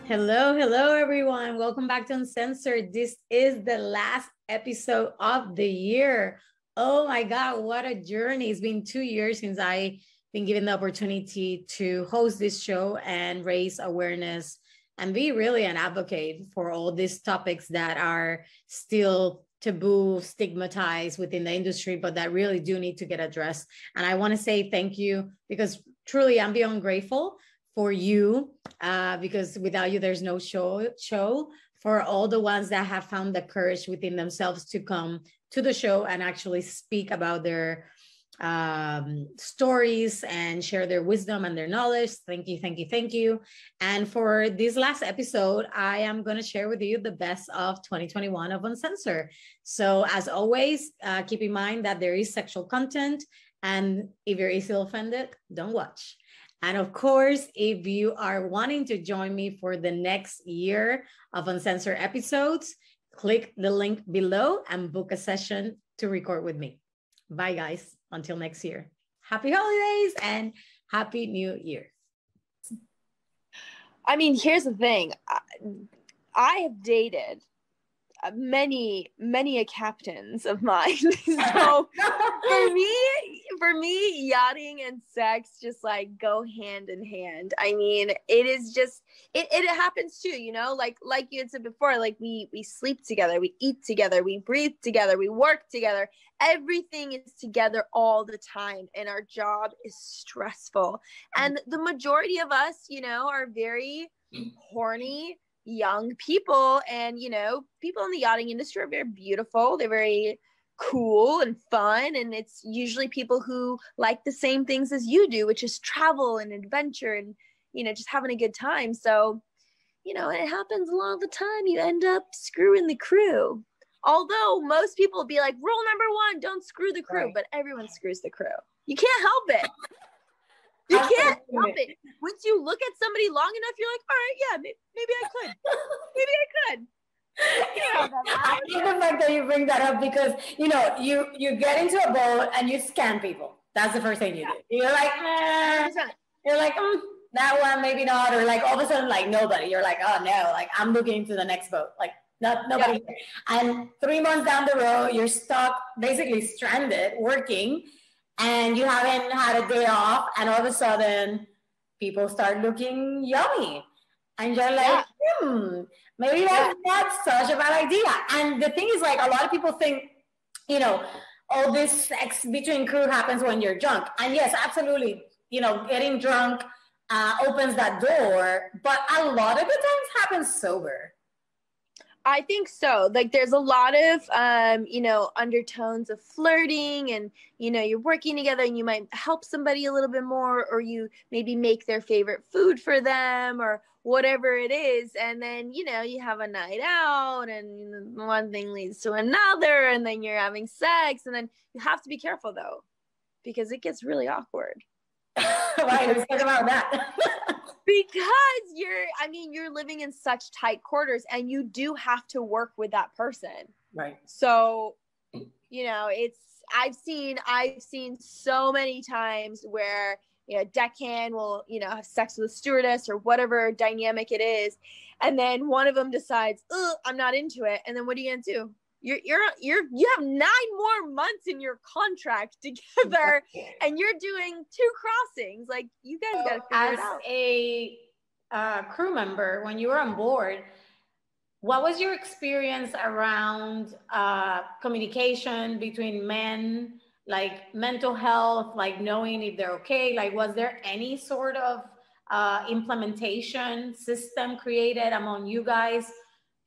Hello, hello, everyone. Welcome back to Uncensored. This is the last episode of the year. Oh my God, what a journey. It's been 2 years since I've been given the opportunity to host this show and raise awareness and be really an advocate for all these topics that are still taboo, stigmatized within the industry, but that really do need to get addressed. And I want to say thank you because truly I'm beyond grateful for you, because without you, there's no show. For all the ones that have found the courage within themselves to come to the show and actually speak about their stories and share their wisdom and their knowledge. Thank you, thank you, thank you. And for this last episode, I am going to share with you the best of 2021 of Uncensored. So as always, keep in mind that there is sexual content, and if you're easily offended, don't watch. And of course, if you are wanting to join me for the next year of Uncensored episodes, click the link below and book a session to record with me. Bye, guys. Until next year. Happy holidays and Happy New Year. I mean, here's the thing. I have dated many captains of mine. So for me, yachting and sex just like go hand in hand. I mean, it is just it happens too, you know, like you had said before, like we sleep together, we eat together, we breathe together, we work together. Everything is together all the time, and our job is stressful. And the majority of us, you know, are very horny young people, and you know, people in the yachting industry are very beautiful, they're very cool and fun, and it's usually people who like the same things as you do, which is travel and adventure and, you know, just having a good time. So, you know, it happens a lot of the time you end up screwing the crew, although most people will be like, rule number one, don't screw the crew. Right. But everyone screws the crew. You can't help it. You can't help it. Once you look at somebody long enough, you're like, all right, yeah, maybe I could. Maybe I could. I love the fact that you bring that up because, you know, you get into a boat and you scan people. That's the first thing you do. You're like, that one, maybe not. Or like all of a sudden, like nobody. You're like, oh no, like I'm looking to the next boat. Like nobody. Yeah. And 3 months down the road, you're stuck, basically stranded, working. And you haven't had a day off, and all of a sudden, people start looking yummy. And you're like, maybe that's not such a bad idea. And the thing is, like, a lot of people think, you know, all this sex between crew happens when you're drunk. And yes, absolutely, you know, getting drunk opens that door. But a lot of the times happens sober. I think so. Like there's a lot of, you know, undertones of flirting, and, you know, you're working together and you might help somebody a little bit more, or you maybe make their favorite food for them or whatever it is. And then, you know, you have a night out and one thing leads to another, and then you're having sex, and then you have to be careful though, because it gets really awkward. Right, let's talk about that. Because you're living in such tight quarters, and you do have to work with that person. Right. So, you know, I've seen so many times where, you know, deckhand will, you know, have sex with a stewardess or whatever dynamic it is. And then one of them decides, I'm not into it. And then what are you going to do? You have 9 more months in your contract together, and you're doing 2 crossings. Like, you guys got to figure it out. As a crew member, when you were on board, what was your experience around communication between men, like mental health, like knowing if they're okay? Like, was there any sort of implementation system created among you guys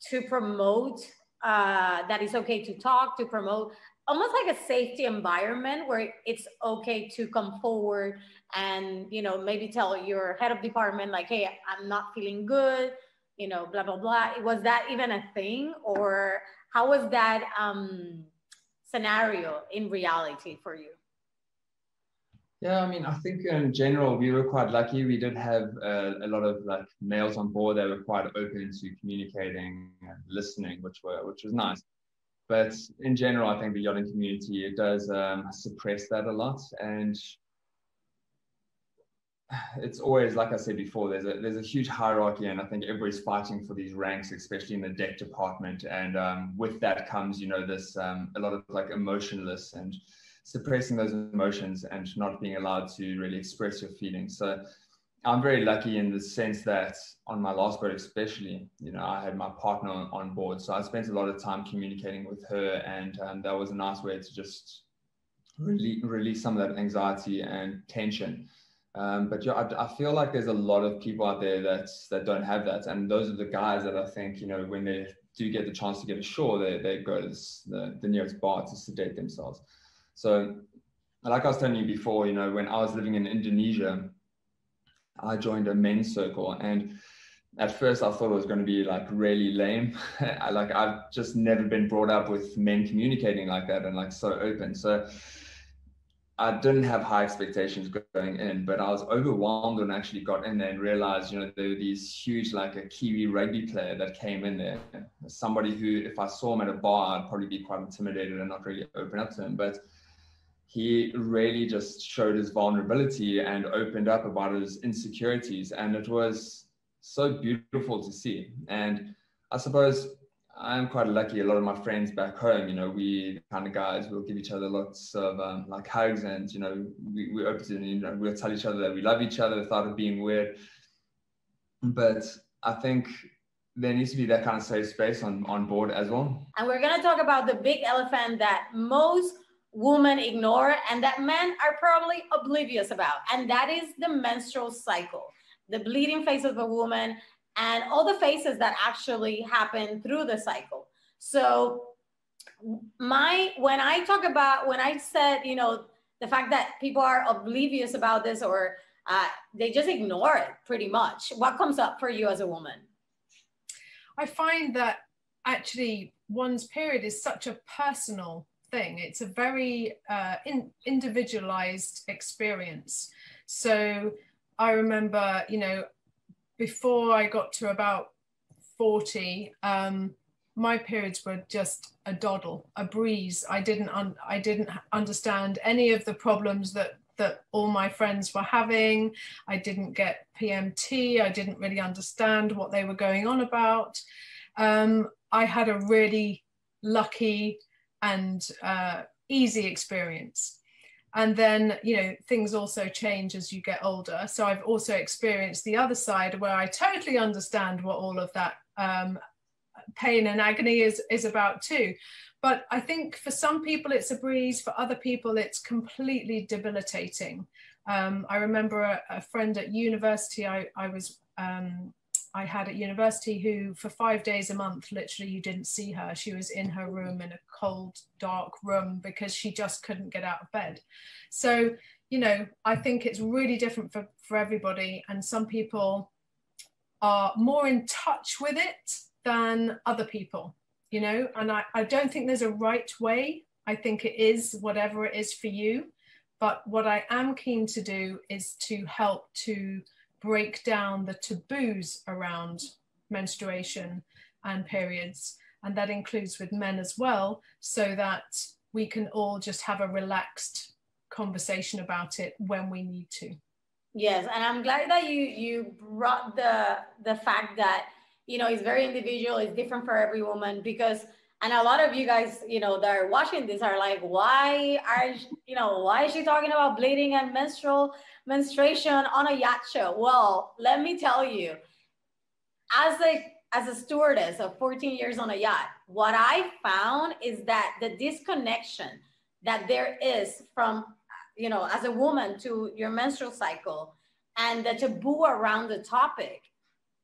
to promote that it's okay to talk, to promote almost like a safety environment where it's okay to come forward and, you know, maybe tell your head of department, like, hey, I'm not feeling good, you know, blah, blah, blah. Was that even a thing? Or how was that scenario in reality for you? Yeah, I mean, I think in general, we were quite lucky. We did have a lot of like males on board that were quite open to communicating and listening, which was nice. But in general, I think the yachting community, it does suppress that a lot. And it's always, like I said before, there's a huge hierarchy, and I think everybody's fighting for these ranks, especially in the deck department. And with that comes, this a lot of like emotionless and suppressing those emotions and not being allowed to really express your feelings. So I'm very lucky in the sense that on my last boat, especially, I had my partner on board, so I spent a lot of time communicating with her, and that was a nice way to just release some of that anxiety and tension. But yeah, I feel like there's a lot of people out there that don't have that, and those are the guys that I think, when they do get the chance to get ashore, they go to the nearest bar to sedate themselves. So, like I was telling you before, when I was living in Indonesia, I joined a men's circle, and at first I thought it was going to be like really lame. I've just never been brought up with men communicating like that and like so open. So I didn't have high expectations going in, but I was overwhelmed when I actually got in there and realized, there were these huge, like a Kiwi rugby player that came in there. Somebody who, if I saw him at a bar, I'd probably be quite intimidated and not really open up to him. But he really just showed his vulnerability and opened up about his insecurities. And it was so beautiful to see. And I suppose I'm quite lucky. A lot of my friends back home, we kind of guys, we'll give each other lots of like hugs, and, we're open to, we'll tell each other that we love each other without it being weird. But I think there needs to be that kind of safe space on board as well. And we're going to talk about the big elephant that most women ignore and that men are probably oblivious about. And that is the menstrual cycle, the bleeding phase of a woman, and all the phases that actually happen through the cycle. So when I said, the fact that people are oblivious about this, or they just ignore it pretty much, what comes up for you as a woman? I find that actually one's period is such a personal thing. It's a very individualized experience. So I remember, before I got to about 40, my periods were just a doddle, a breeze. I didn't understand any of the problems that all my friends were having. I didn't get PMT. I didn't really understand what they were going on about. I had a really lucky and easy experience. And then, things also change as you get older. So I've also experienced the other side where I totally understand what all of that pain and agony is about too. But I think for some people it's a breeze, for other people it's completely debilitating. I remember a friend at university I had at university who for 5 days a month, literally you didn't see her. She was in her room in a cold, dark room because she just couldn't get out of bed. So, I think it's really different for everybody. And some people are more in touch with it than other people, and I don't think there's a right way. I think it is whatever it is for you. But what I am keen to do is to help to break down the taboos around menstruation and periods, and that includes with men as well, so that we can all just have a relaxed conversation about it when we need to. Yes, and I'm glad that you brought the fact that it's very individual, it's different for every woman, because and a lot of you guys that are watching this are like, why is she talking about bleeding and menstruation on a yacht show? Well, let me tell you, as a stewardess of 14 years on a yacht, what I found is that the disconnection that there is from as a woman to your menstrual cycle and the taboo around the topic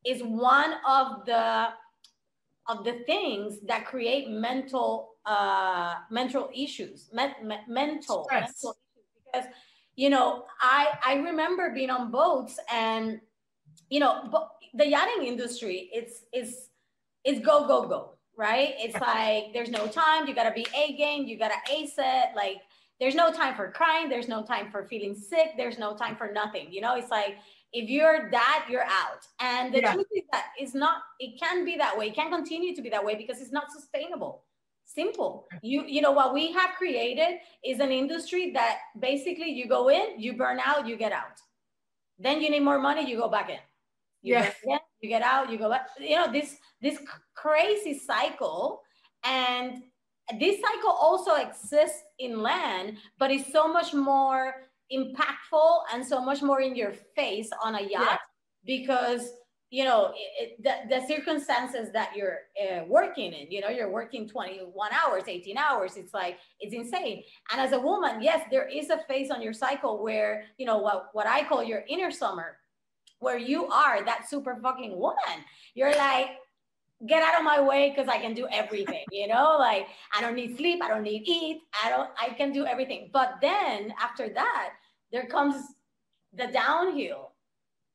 is one of the things that create mental issues, mental issues. Because I remember being on boats, and the yachting industry, it's go, right? It's like there's no time. You gotta be A game. You gotta ace it. Like there's no time for crying. There's no time for feeling sick. There's no time for nothing. It's like if you're that, you're out. And the truth is that it can be that way. It can continue to be that way because it's not sustainable. Simple. What we have created is an industry that basically you go in, you burn out, you get out. Then you need more money, you go back in. You get out, you go back. This crazy cycle. And this cycle also exists in land, but it's so much more impactful and so much more in your face on a yacht because the circumstances that you're working in, you're working 21 hours, 18 hours. It's insane. And as a woman, yes, there is a phase on your cycle where, what I call your inner summer, where you are that super fucking woman. You're like, get out of my way because I can do everything, like I don't need sleep, I don't need eat, I can do everything. But then after that, there comes the downhill,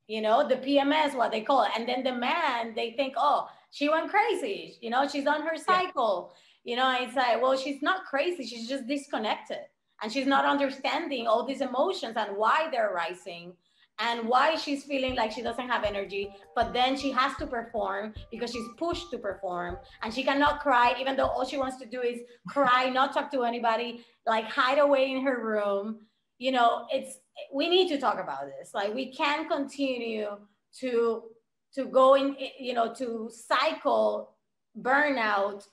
the PMS, what they call it. And then the man, they think, oh, she went crazy, she's on her cycle, it's like, well, she's not crazy, she's just disconnected. And she's not understanding all these emotions and why they're rising and why she's feeling like she doesn't have energy, but then she has to perform because she's pushed to perform, and she cannot cry, even though all she wants to do is cry, not talk to anybody, like hide away in her room. We need to talk about this. Like, we can't continue to go in, to cycle burnout,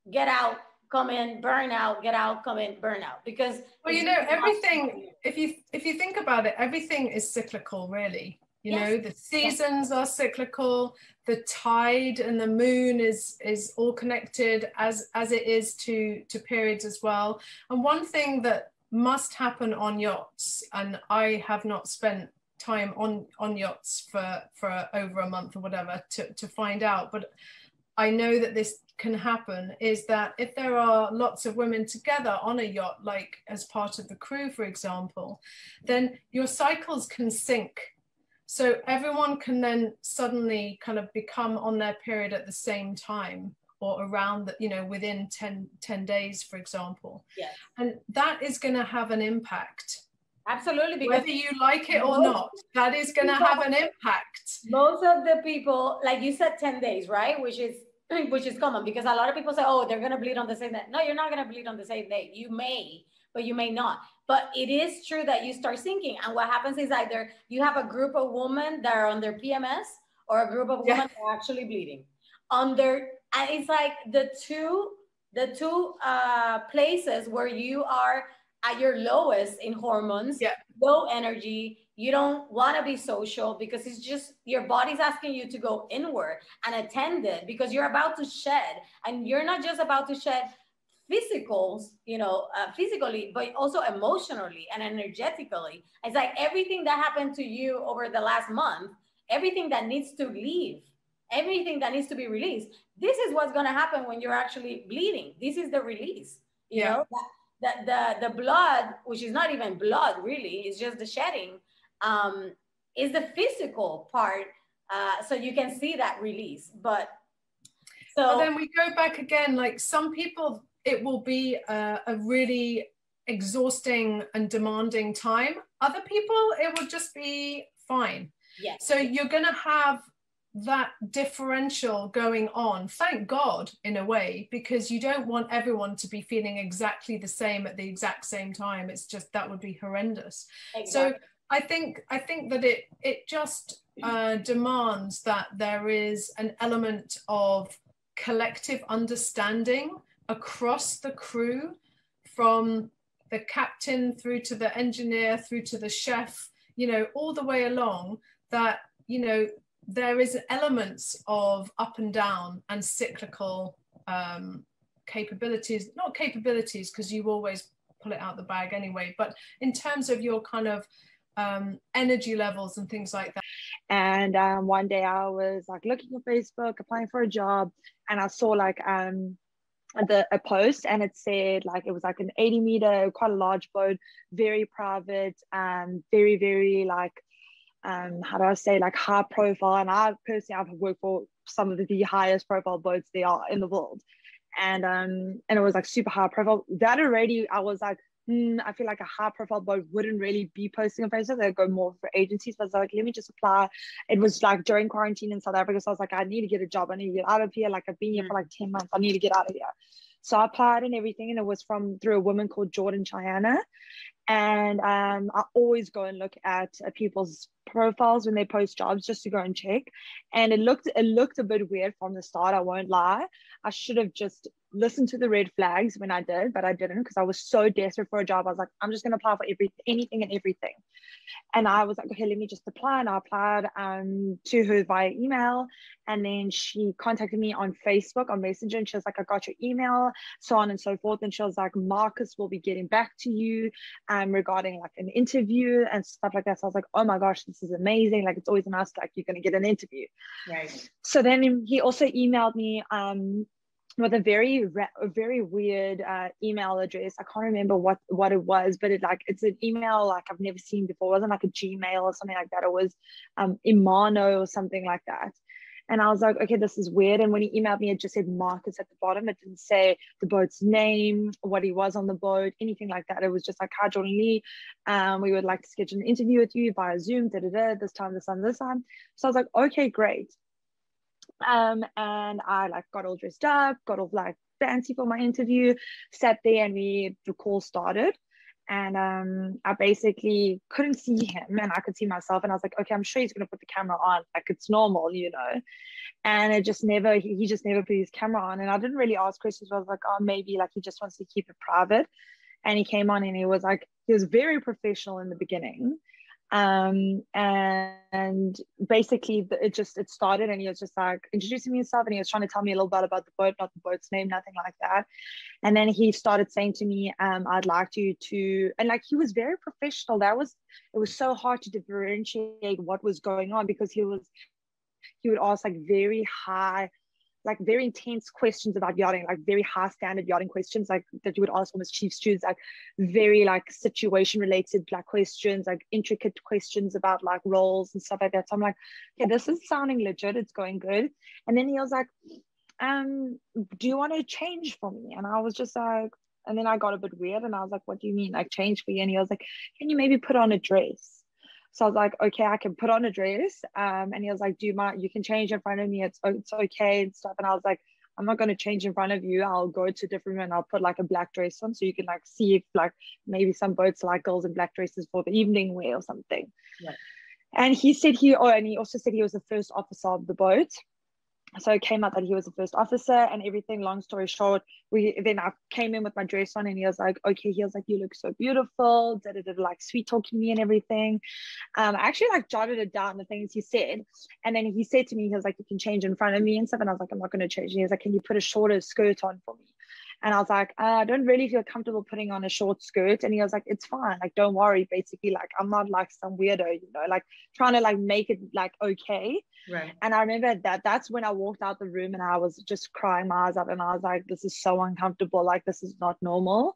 get out, come in, burn out, get out, come in, burn out. Because everything, if you think about it, everything is cyclical, really. The seasons are cyclical, the tide and the moon is all connected as it is to periods as well. And one thing that must happen on yachts, and I have not spent time on yachts for over a month or whatever to find out, but I know that this can happen, is that if there are lots of women together on a yacht, like as part of the crew, for example, then your cycles can sync. So everyone can then suddenly kind of become on their period at the same time, or around within 10 days, for example. Yes. And that is going to have an impact. Absolutely. Because whether you like it or not, that is going to have an impact. Most of the people, like you said, 10 days, right? Which is common, because a lot of people say, oh, they're going to bleed on the same day. No, you're not going to bleed on the same day. You may, but you may not. But it is true that you start sinking. And what happens is either you have a group of women that are on their PMS, or a group of women that are actually bleeding. And it's like the two places where you are at your lowest in hormones, low energy. You don't want to be social because it's just your body's asking you to go inward and attend it, because you're about to shed, and you're not just about to shed physically, but also emotionally and energetically. It's like everything that happened to you over the last month, everything that needs to leave, everything that needs to be released. This is what's going to happen when you're actually bleeding. This is the release. You know, the blood, which is not even blood really, it's just the shedding, is the physical part. So you can see that release. But then we go back again, like some people, it will be a really exhausting and demanding time. Other people, it will just be fine. Yes. So you're going to have that differential going on, thank God, in a way, because you don't want everyone to be feeling exactly the same at the exact same time. It's just, that would be horrendous. Exactly. So I think that it just demands that there is an element of collective understanding across the crew, from the captain through to the engineer, through to the chef, all the way along, that, there is elements of up and down and cyclical capabilities, not capabilities, because you always pull it out the bag anyway, but in terms of your kind of energy levels and things like that. And one day I was like looking on Facebook, applying for a job, and I saw like a post, and it said like it was like an 80-meter, quite a large boat, very private, very, very like how do I say, like high profile. And I personally, I've worked for some of the highest profile boats there are in the world, and it was like super high profile. That already, I was like, I feel like a high profile boat wouldn't really be posting on Facebook. They'd go more for agencies. But I was like, let me just apply. It was like during quarantine in South Africa, so I was like, I need to get a job. I need to get out of here. Like I've been here for like 10 months. I need to get out of here. So I applied and everything, and it was through a woman called Jordan Chayana. And I always go and look at people's profiles when they post jobs, just to go and check. And it looked a bit weird from the start, I won't lie. I should have just listened to the red flags when I did, but I didn't, because I was so desperate for a job. I was like, I'm just going to apply for anything and everything. And I was like, okay, let me just apply. And I applied to her via email. And then she contacted me on Facebook, on Messenger. And she was like, I got your email, so on and so forth. And she was like, Marcus will be getting back to you regarding like an interview and stuff like that. So I was like, oh my gosh, this is amazing. Like, it's always nice, like, you're going to get an interview. Right. So then he also emailed me with a very weird email address. I can't remember what it was, but it's an email like I've never seen before. It wasn't like a Gmail or something like that. It was Imano or something like that. And I was like, okay, this is weird. And when he emailed me, it just said Marcus at the bottom. It didn't say the boat's name, what he was on the boat, anything like that. It was just like, hi, Jordan Lee. We would like to schedule an interview with you via Zoom, this time. So I was like, okay, great. And I like got all dressed up, got all like fancy for my interview, sat there, and the call started. And I basically couldn't see him, and I could see myself, and I was like, okay, I'm sure he's gonna put the camera on, like it's normal, you know. And he just never put his camera on. And I didn't really ask questions. I was like, oh, maybe like he just wants to keep it private. And he came on, and he was very professional in the beginning. And basically it started, and he was just like introducing himself, and he was trying to tell me a little bit about the boat, not the boat's name, nothing like that. And then he started saying to me, I'd like you to, and like he was very professional. It was so hard to differentiate what was going on, because he would ask like very high, like very intense questions about yachting, like very high standard yachting questions, like that you would ask almost chief stewards, like very like situation related like questions, like intricate questions about like roles and stuff like that. So I'm like, yeah, this is sounding legit, it's going good. And then he was like, do you want to change for me? And I was just like, and then I got a bit weird, and I was like, what do you mean, like change for you? And he was like, can you maybe put on a dress? So I was like, okay, I can put on a dress. And he was like, do you mind? You can change in front of me. It's okay and stuff. And I was like, I'm not going to change in front of you. I'll go to a different room, and I'll put like a black dress on, so you can like see if like maybe some boats like girls in black dresses for the evening wear or something. Right. And he also said he was the first officer of the boat. So it came out that he was the first officer and everything. Long story short, then I came in with my dress on, and he was like, okay, he was like, you look so beautiful, like sweet talking me and everything. I actually like jotted it down, the things he said. And then he said to me, he was like, you can change in front of me and stuff. And I was like, I'm not going to change. And he was like, can you put a shorter skirt on for me? And I was like, I don't really feel comfortable putting on a short skirt. And he was like, it's fine. Like, don't worry. Basically, like, I'm not like some weirdo, you know, like trying to like make it like okay. Right. And I remember that's when I walked out the room, and I was just crying my eyes out, and I was like, this is so uncomfortable. Like, this is not normal.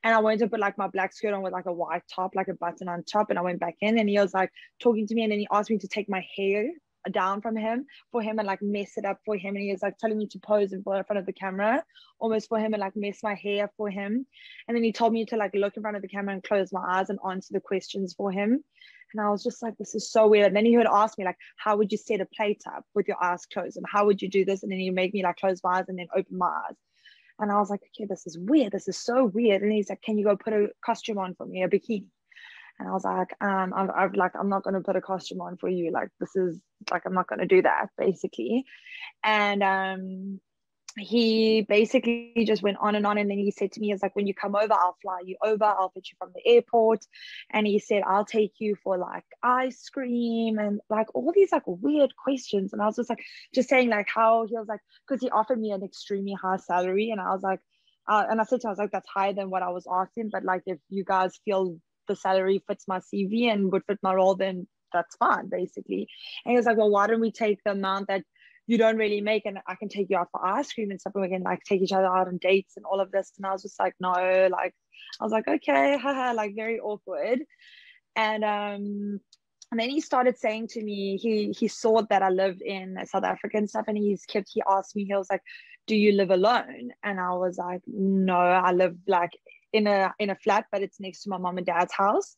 And I went to put like my black skirt on with like a white top, like a button on top. And I went back in, and he was like talking to me, and then he asked me to take my hair down for him and like mess it up for him. And he was like telling me to pose in front of the camera almost for him, and like mess my hair for him. And then he told me to like look in front of the camera and close my eyes and answer the questions for him. And I was just like, this is so weird. And then he would ask me like, how would you set a plate up with your eyes closed, and how would you do this? And then he'd make me like close my eyes and then open my eyes. And I was like, okay, this is weird, this is so weird. And he's like, can you go put a costume on for me, a bikini? And I was like, I'm not going to put a costume on for you. Like, this is like, I'm not going to do that, basically. And he basically just went on. And then he said to me, he was like, when you come over, I'll fly you over. I'll fetch you from the airport. And he said, I'll take you for like ice cream and like all these like weird questions. And I was just like, just saying like how he was like, because he offered me an extremely high salary. And I was like, and I said to him, I was like, that's higher than what I was asking. But like, if you guys feel the salary fits my CV and would fit my role, then that's fine, basically. And he was like, well, why don't we take the amount that you don't really make, and I can take you out for ice cream and stuff, and we can like take each other out on dates and all of this. And I was just like, no, like, I was like, okay, haha, like very awkward. And then he started saying to me, he saw that I lived in South Africa and stuff, and he asked me, he was like, do you live alone? And I was like, no, I live like in a flat, but it's next to my mom and dad's house.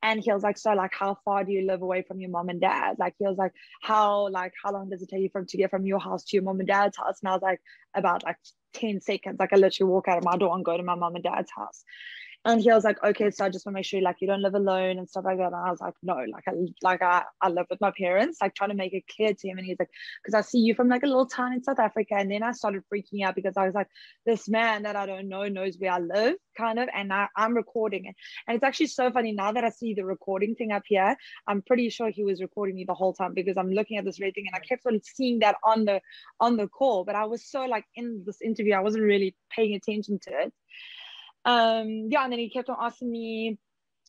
And he was like, so like, how far do you live away from your mom and dad? Like, he was like, how long does it take you to get from your house to your mom and dad's house? And I was like, about like 10 seconds. Like, I literally walk out of my door and go to my mom and dad's house. And he was like, okay, so I just want to make sure like you don't live alone and stuff like that. And I was like, no, I live with my parents, like trying to make it clear to him. And he's like, because I see you from like a little town in South Africa. And then I started freaking out because I was like, this man that I don't know knows where I live, kind of, and I'm recording it. And it's actually so funny now that I see the recording thing up here. I'm pretty sure he was recording me the whole time, because I'm looking at this red thing and I kept on seeing that on the call. But I was so like in this interview, I wasn't really paying attention to it. And then he kept on asking me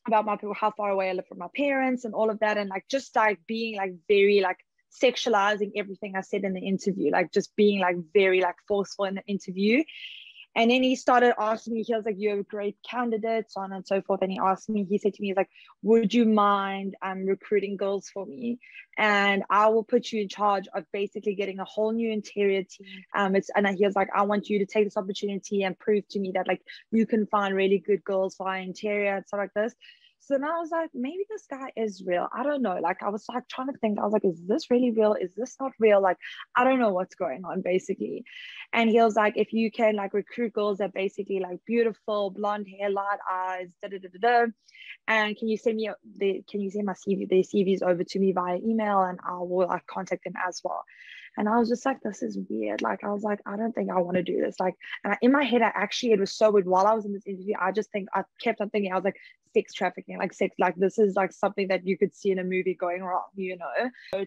about how far away I live from my parents and all of that, and like just like being like very like sexualizing everything I said in the interview, like just being like very like forceful in the interview. And then he started asking me, he was like, you're a great candidate, so on and so forth. And he said to me, he's like, would you mind recruiting girls for me? And I will put you in charge of basically getting a whole new interior team. And he was like, I want you to take this opportunity and prove to me that like you can find really good girls for our interior and stuff like this. So then I was like, maybe this guy is real. I don't know. Like, I was like trying to think, I was like, is this really real? Is this not real? Like, I don't know what's going on, basically. And he was like, if you can like recruit girls that basically like beautiful, blonde hair, light eyes, and can you send my CV, their CVs over to me via email, and I will like contact them as well. And I was just like, this is weird. Like, I was like, I don't think I want to do this. Like, and in my head, it was so weird. While I was in this interview, I kept on thinking, I was like, sex trafficking, like sex, like this is like something that you could see in a movie going wrong, you know?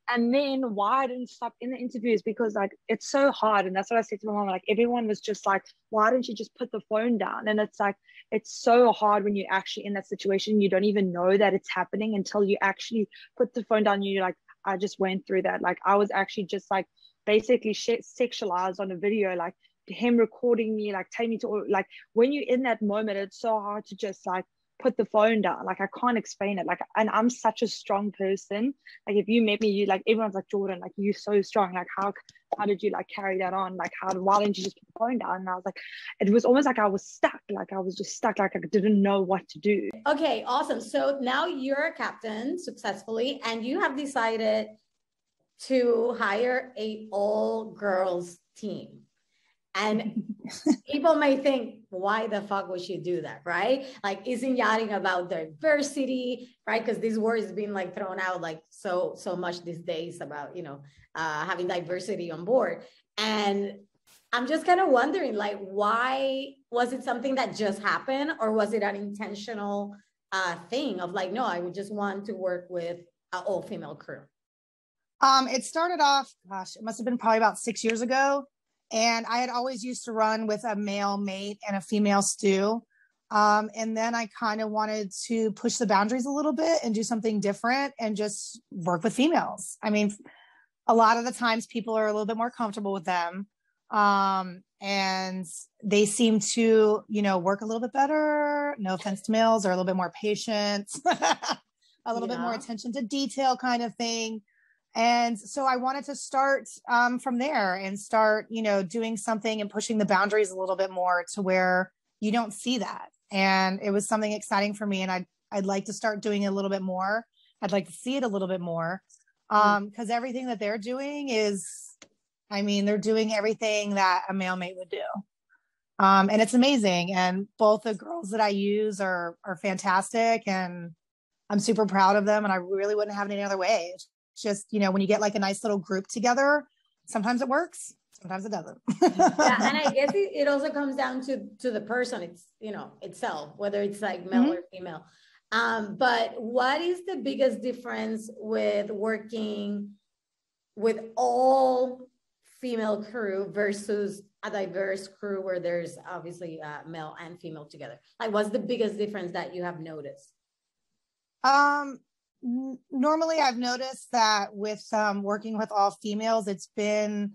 And then why I didn't stop in the interviews, because like, it's so hard. And that's what I said to my mom, like, everyone was just like, why didn't you just put the phone down? And it's like, it's so hard when you're actually in that situation. You don't even know that it's happening until you actually put the phone down. You're like, I just went through that. Like, I was actually just like basically sexualized on a video, like him recording me, like take me to, like, when you're in that moment, it's so hard to just like put the phone down. Like, I can't explain it. Like, and I'm such a strong person. Like, if you met me, you like, everyone's like, Jordan, like, you're so strong. Like, how did you like carry that on? Like, why didn't you just put the phone down? And I was like, it was almost like I was stuck. Like, I was just stuck. Like, I didn't know what to do. Okay, awesome. So now you're a captain successfully, and you have decided to hire a all-girls team. And people may think, why the fuck would she do that, right? Like, isn't yachting about diversity, right? Because this word is being like thrown out like so much these days about, you know, having diversity on board. And I'm just kind of wondering, like, why was it something that just happened, or was it an intentional thing of like, no, I would just want to work with an all-female crew? It started off, gosh, it must have been probably about 6 years ago. And I had always used to run with a male mate and a female stew. And then I kind of wanted to push the boundaries a little bit and do something different and just work with females. I mean, a lot of the times people are a little bit more comfortable with them. And they seem to, you know, work a little bit better. No offense to males, are a little bit more patient, a little bit more attention to detail kind of thing. And so I wanted to start from there and start, you know, doing something and pushing the boundaries a little bit more to where you don't see that. And it was something exciting for me. And I'd like to start doing it a little bit more. I'd like to see it a little bit more because everything that they're doing is, I mean, they're doing everything that a male mate would do. And it's amazing. And both the girls that I use are fantastic. And I'm super proud of them. And I really wouldn't have it any other way. Just, you know, when you get like a nice little group together, sometimes it works, sometimes it doesn't. Yeah, and I guess it also comes down to the person, it's, you know, itself, whether it's like male or female. But what is the biggest difference with working with all female crew versus a diverse crew where there's obviously male and female together? Like, what's the biggest difference that you have noticed? Normally I've noticed that with working with all females, it's been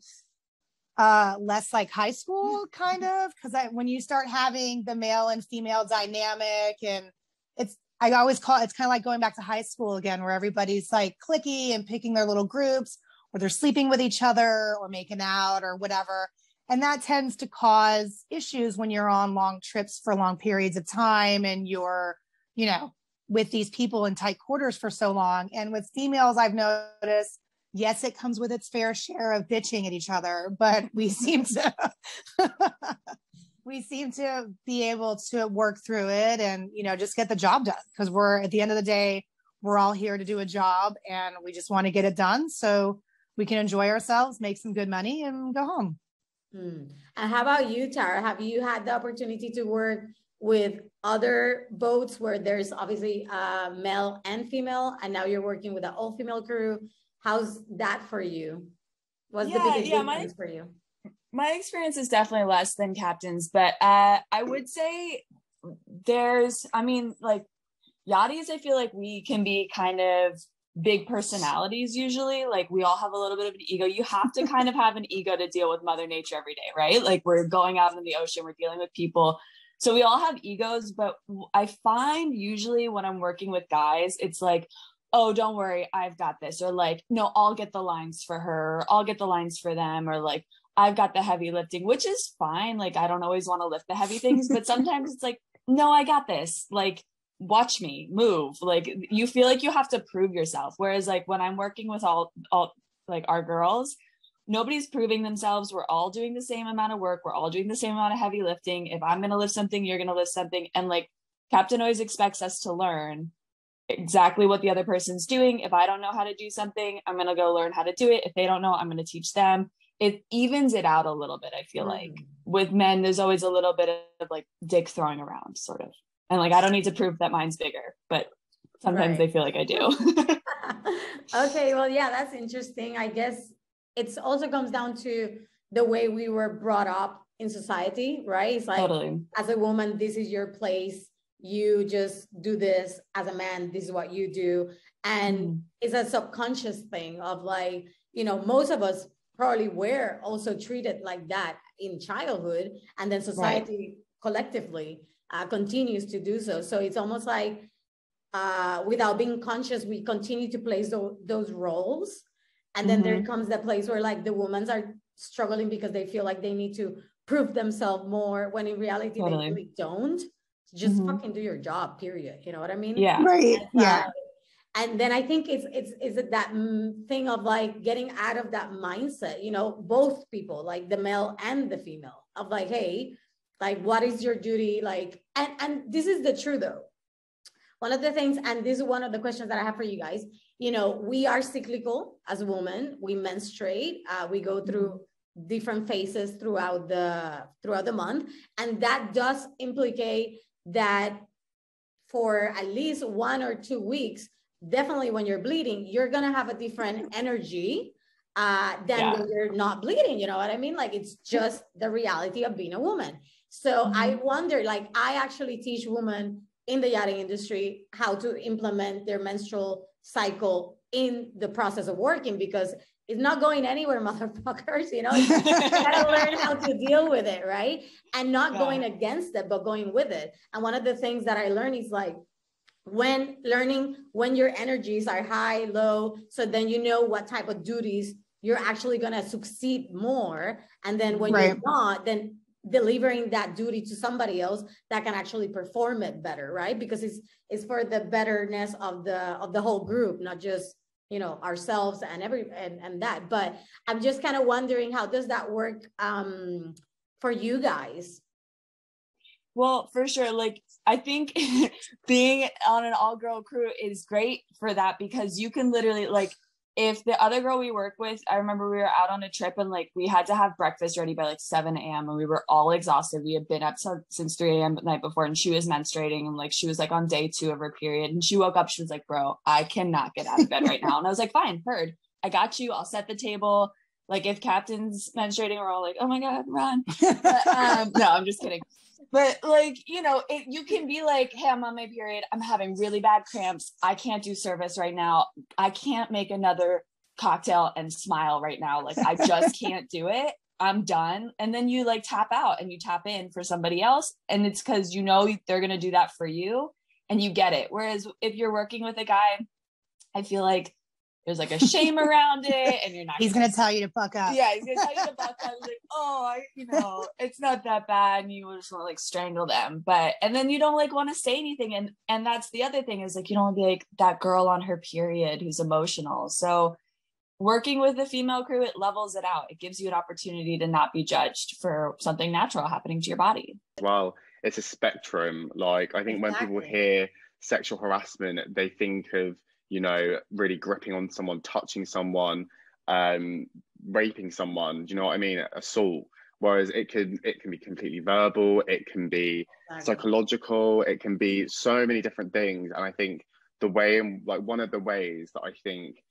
less like high school kind of, because when you start having the male and female dynamic, and I always call it's kind of like going back to high school again, where everybody's like cliquey and picking their little groups, or they're sleeping with each other or making out or whatever. And that tends to cause issues when you're on long trips for long periods of time and you're, you know, with these people in tight quarters for so long. And with females, I've noticed, yes, it comes with its fair share of bitching at each other, but we seem to we seem to be able to work through it and, you know, just get the job done, because we're, at the end of the day, we're all here to do a job and we just want to get it done so we can enjoy ourselves, make some good money, and go home. And how about you, Tara? Have you had the opportunity to work with other boats where there's obviously male and female, and now you're working with an all-female crew? How's that for you? What's the biggest difference for you? My experience is definitely less than Captain's, but I would say there's, I mean, like, yachties, I feel like we can be kind of big personalities usually. Like, we all have a little bit of an ego. You have to kind of have an ego to deal with Mother Nature every day, right? Like, we're going out in the ocean, we're dealing with people. So we all have egos, but I find usually when I'm working with guys, it's like, oh, don't worry, I've got this. Or like, no, I'll get the lines for her, or I'll get the lines for them. Or like, I've got the heavy lifting, which is fine. Like, I don't always want to lift the heavy things, but sometimes it's like, no, I got this. Like, watch me move. Like, you feel like you have to prove yourself. Whereas like when I'm working with all like our girls, nobody's proving themselves. We're all doing the same amount of work. We're all doing the same amount of heavy lifting. If I'm going to lift something, you're going to lift something. And like, Captain always expects us to learn exactly what the other person's doing. If I don't know how to do something, I'm going to go learn how to do it. If they don't know, I'm going to teach them. It evens it out a little bit. I feel like with men, there's always a little bit of like dick throwing around, sort of. And like, I don't need to prove that mine's bigger, but sometimes they feel like I do. Okay, well, yeah, that's interesting. I guess it also comes down to the way we were brought up in society, right? It's like, totally. As a woman, this is your place. You just do this. As a man, this is what you do. And it's a subconscious thing of like, you know, most of us probably were also treated like that in childhood, and then society collectively continues to do so. So it's almost like without being conscious, we continue to place those roles. And then there comes that place where like the women are struggling because they feel like they need to prove themselves more, when in reality they really don't. Just fucking do your job, period. You know what I mean? Yeah. Right. Yeah. And then I think it's that thing of like getting out of that mindset, you know, both people, like the male and the female, of like, hey, like, what is your duty? Like, and this is the truth though. One of the things, and this is one of the questions that I have for you guys, you know, we are cyclical as a woman. We menstruate, we go through different phases throughout the month. And that does implicate that for at least 1 or 2 weeks, definitely when you're bleeding, you're going to have a different energy than when you're not bleeding. You know what I mean? Like, it's just the reality of being a woman. So I wonder, like, I actually teach women in the yachting industry how to implement their menstrual cycle in the process of working, because it's not going anywhere, motherfuckers. You know, you gotta learn how to deal with it, right? And not going against it, but going with it. And one of the things that I learned is like, when your energies are high, low, so then you know what type of duties you're actually going to succeed more. And then when you're not, then delivering that duty to somebody else that can actually perform it better, right? Because it's for the betterness of the whole group, not just, you know, ourselves and that. But I'm just kind of wondering, how does that work for you guys? Well, for sure. Like, I think being on an all-girl crew is great for that, because you can literally, like, if the other girl we work with, I remember we were out on a trip and like we had to have breakfast ready by like 7 a.m. and we were all exhausted. We had been up since 3 a.m. the night before, and she was menstruating, and like she was like on day 2 of her period, and she woke up, she was like, bro, I cannot get out of bed right now. And I was like, fine, heard, I got you, I'll set the table. Like, if Captain's menstruating, we're all like, oh my God, run. But, no, I'm just kidding. But like, you know, you can be like, hey, I'm on my period, I'm having really bad cramps, I can't do service right now, I can't make another cocktail and smile right now, like I just can't do it, I'm done. And then you like tap out and you tap in for somebody else, and it's because you know they're gonna do that for you and you get it. Whereas if you're working with a guy, I feel like there's like a shame around it, and you're not. He's gonna tell you to fuck up. Yeah, he's gonna tell you to fuck up. Like, oh, it's not that bad, and you just want to like strangle them. And then you don't like want to say anything, and that's the other thing is like you don't want to be like that girl on her period who's emotional. So working with a female crew, it levels it out. It gives you an opportunity to not be judged for something natural happening to your body. Well, it's a spectrum. Like I think when people hear sexual harassment, they think of, really gripping on someone, touching someone, raping someone. Do you know what I mean? Assault. Whereas it can be completely verbal, it can be psychological, it can be so many different things. And I think one of the ways that I think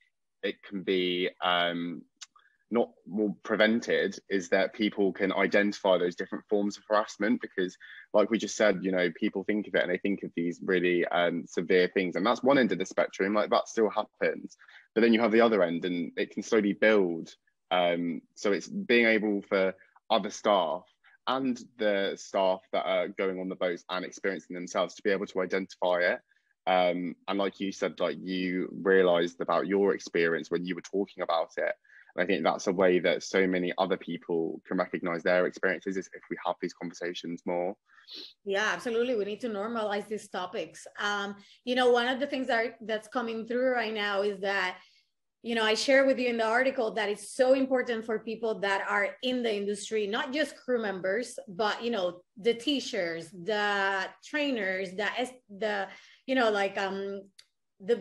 it can be not more prevented is that people can identify those different forms of harassment, because like we just said, people think of it and they think of these really severe things, and that's one end of the spectrum. Like that still happens, but then you have the other end and it can slowly build. So it's being able for other staff and the staff that are going on the boats and experiencing themselves to be able to identify it. And like you said, like you realized about your experience when you were talking about it. And I think that's a way that so many other people can recognize their experiences, is if we have these conversations more. Yeah, absolutely. We need to normalize these topics. One of the things that's coming through right now is that, I share with you in the article that it's so important for people that are in the industry, not just crew members, but, the teachers, the trainers, the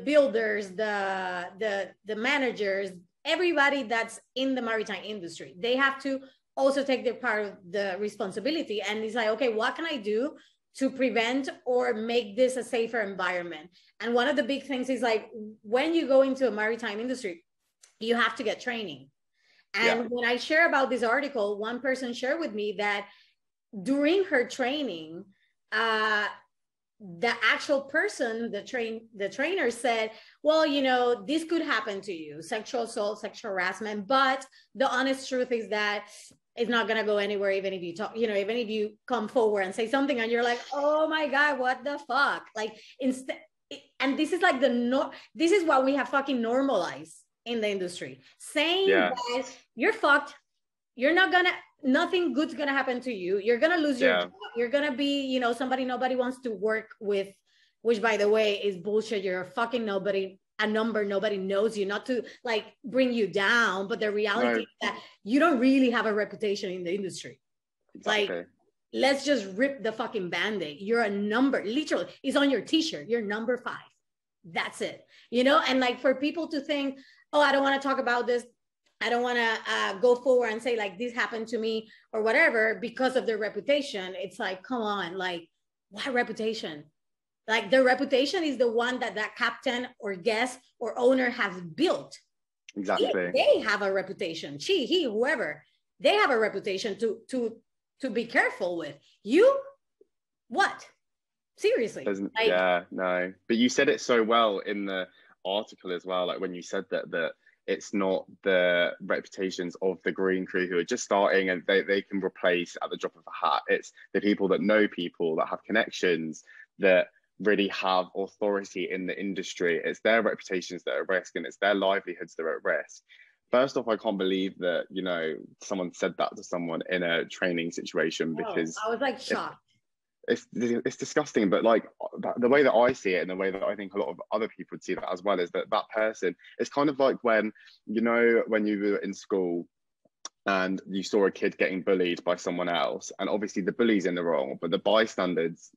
builders, the managers, everybody that's in the maritime industry. They have to also take their part of the responsibility. And it's like, okay, what can I do to prevent or make this a safer environment? And one of the big things is like, when you go into a maritime industry, you have to get training. And when I share about this article, one person shared with me that during her training, the actual person, the trainer said, well, this could happen to you, sexual assault, sexual harassment, but the honest truth is that it's not going to go anywhere. Even if you talk, even if you come forward and say something and you're like, oh my God, what the fuck? Like and this is like this is what we have fucking normalized in the industry, saying that you're fucked. You're not gonna, nothing good's gonna happen to you. You're gonna lose your job. You're gonna be, somebody nobody wants to work with, which by the way is bullshit. You're a fucking nobody, a number nobody knows you, not to like bring you down, but the reality is that you don't really have a reputation in the industry. Exactly. Like, let's just rip the fucking Band-Aid. You're a number, literally, it's on your t-shirt. You're number 5. That's it. And like for people to think, oh, I don't want to talk about this. I don't want to go forward and say like this happened to me or whatever because of their reputation. It's like, come on, like what reputation? Like their reputation is the one that captain or guest or owner has built. Exactly. They have a reputation. She, he, whoever, they have a reputation to be careful with. You, what? Seriously. Like, no. But you said it so well in the article as well. Like when you said that it's not the reputations of the green crew who are just starting and they can replace at the drop of a hat. It's the people that know people, that have connections, that really have authority in the industry. It's their reputations that are at risk, and it's their livelihoods that are at risk. First off, I can't believe that, someone said that to someone in a training situation, because I was like shocked. It's disgusting. But like the way that I see it, and the way that I think a lot of other people would see that as well, is that person, it's kind of like when you were in school and you saw a kid getting bullied by someone else, and obviously the bully's in the wrong, but the bystanders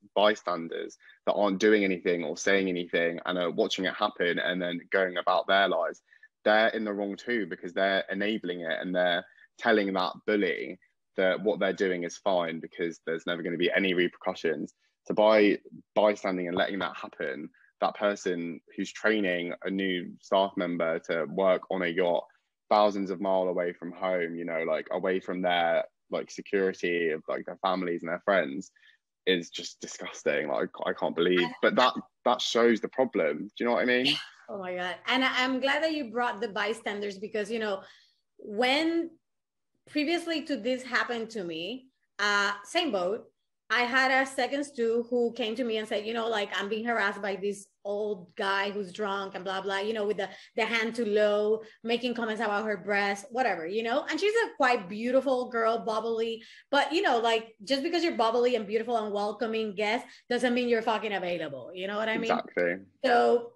that aren't doing anything or saying anything and are watching it happen and then going about their lives, they're in the wrong too, because they're enabling it and they're telling that bully that what they're doing is fine because there's never going to be any repercussions. So by bystanding and letting that happen, that person who's training a new staff member to work on a yacht thousands of miles away from home, like away from their like security of like their families and their friends, is just disgusting. Like I can't believe, but that shows the problem. Do you know what I mean? Oh my God. And I'm glad that you brought the bystanders, because when previously to this happened to me, same boat, I had a second stew who came to me and said, you know, like, I'm being harassed by this old guy who's drunk and blah, blah, you know, with the hand too low, making comments about her breasts, whatever, you know, and she's a quite beautiful girl, bubbly, but, you know, like, just because you're bubbly and beautiful and welcoming guest doesn't mean you're fucking available. You know what I mean? Exactly. So,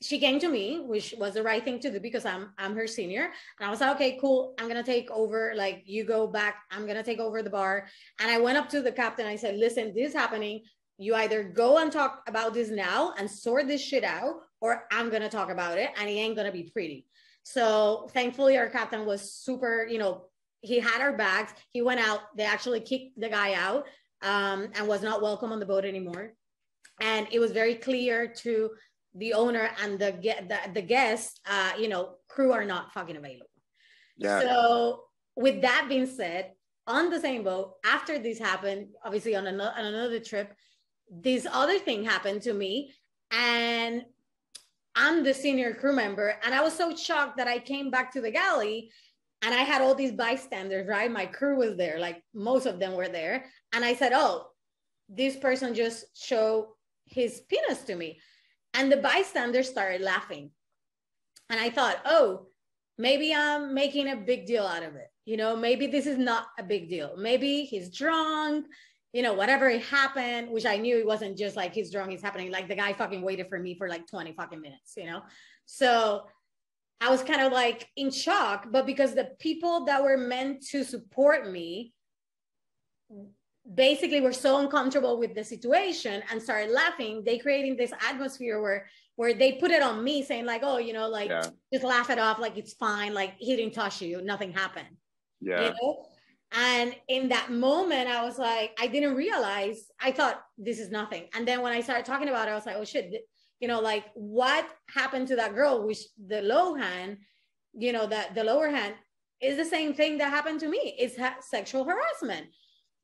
she came to me, which was the right thing to do because I'm her senior. And I was like, okay, cool. I'm going to take over. Like, you go back. I'm going to take over the bar. And I went up to the captain. I said, listen, this is happening. You either go and talk about this now and sort this shit out, or I'm going to talk about it. And it ain't going to be pretty. So thankfully, our captain was super, you know, he had our bags. He went out. They actually kicked the guy out and was not welcome on the boat anymore. And it was very clear to the owner and the guest, you know, crew are not fucking available. Yeah. So with that being said, on the same boat, after this happened, obviously on another trip, this other thing happened to me, and I'm the senior crew member. And I was so shocked that I came back to the galley and I had all these bystanders, right? My crew was there, like most of them were there. And I said, oh, this person just showed his penis to me. And the bystanders started laughing. And I thought, oh, maybe I'm making a big deal out of it. You know, maybe this is not a big deal. Maybe he's drunk, you know, whatever it happened, which I knew it wasn't just like he's drunk, he's happening. Like the guy fucking waited for me for like 20 fucking minutes, you know? So I was kind of like in shock, but because the people that were meant to support me basically were so uncomfortable with the situation and started laughing, they created this atmosphere where they put it on me, saying like, oh, you know, like, yeah, just laugh it off, like it's fine, like he didn't touch you, nothing happened. Yeah. You know? And in that moment, I was like, I didn't realize, I thought this is nothing. And then when I started talking about it, I was like, oh shit, you know, like what happened to that girl, which the low hand, you know, that the lower hand is the same thing that happened to me. It's sexual harassment.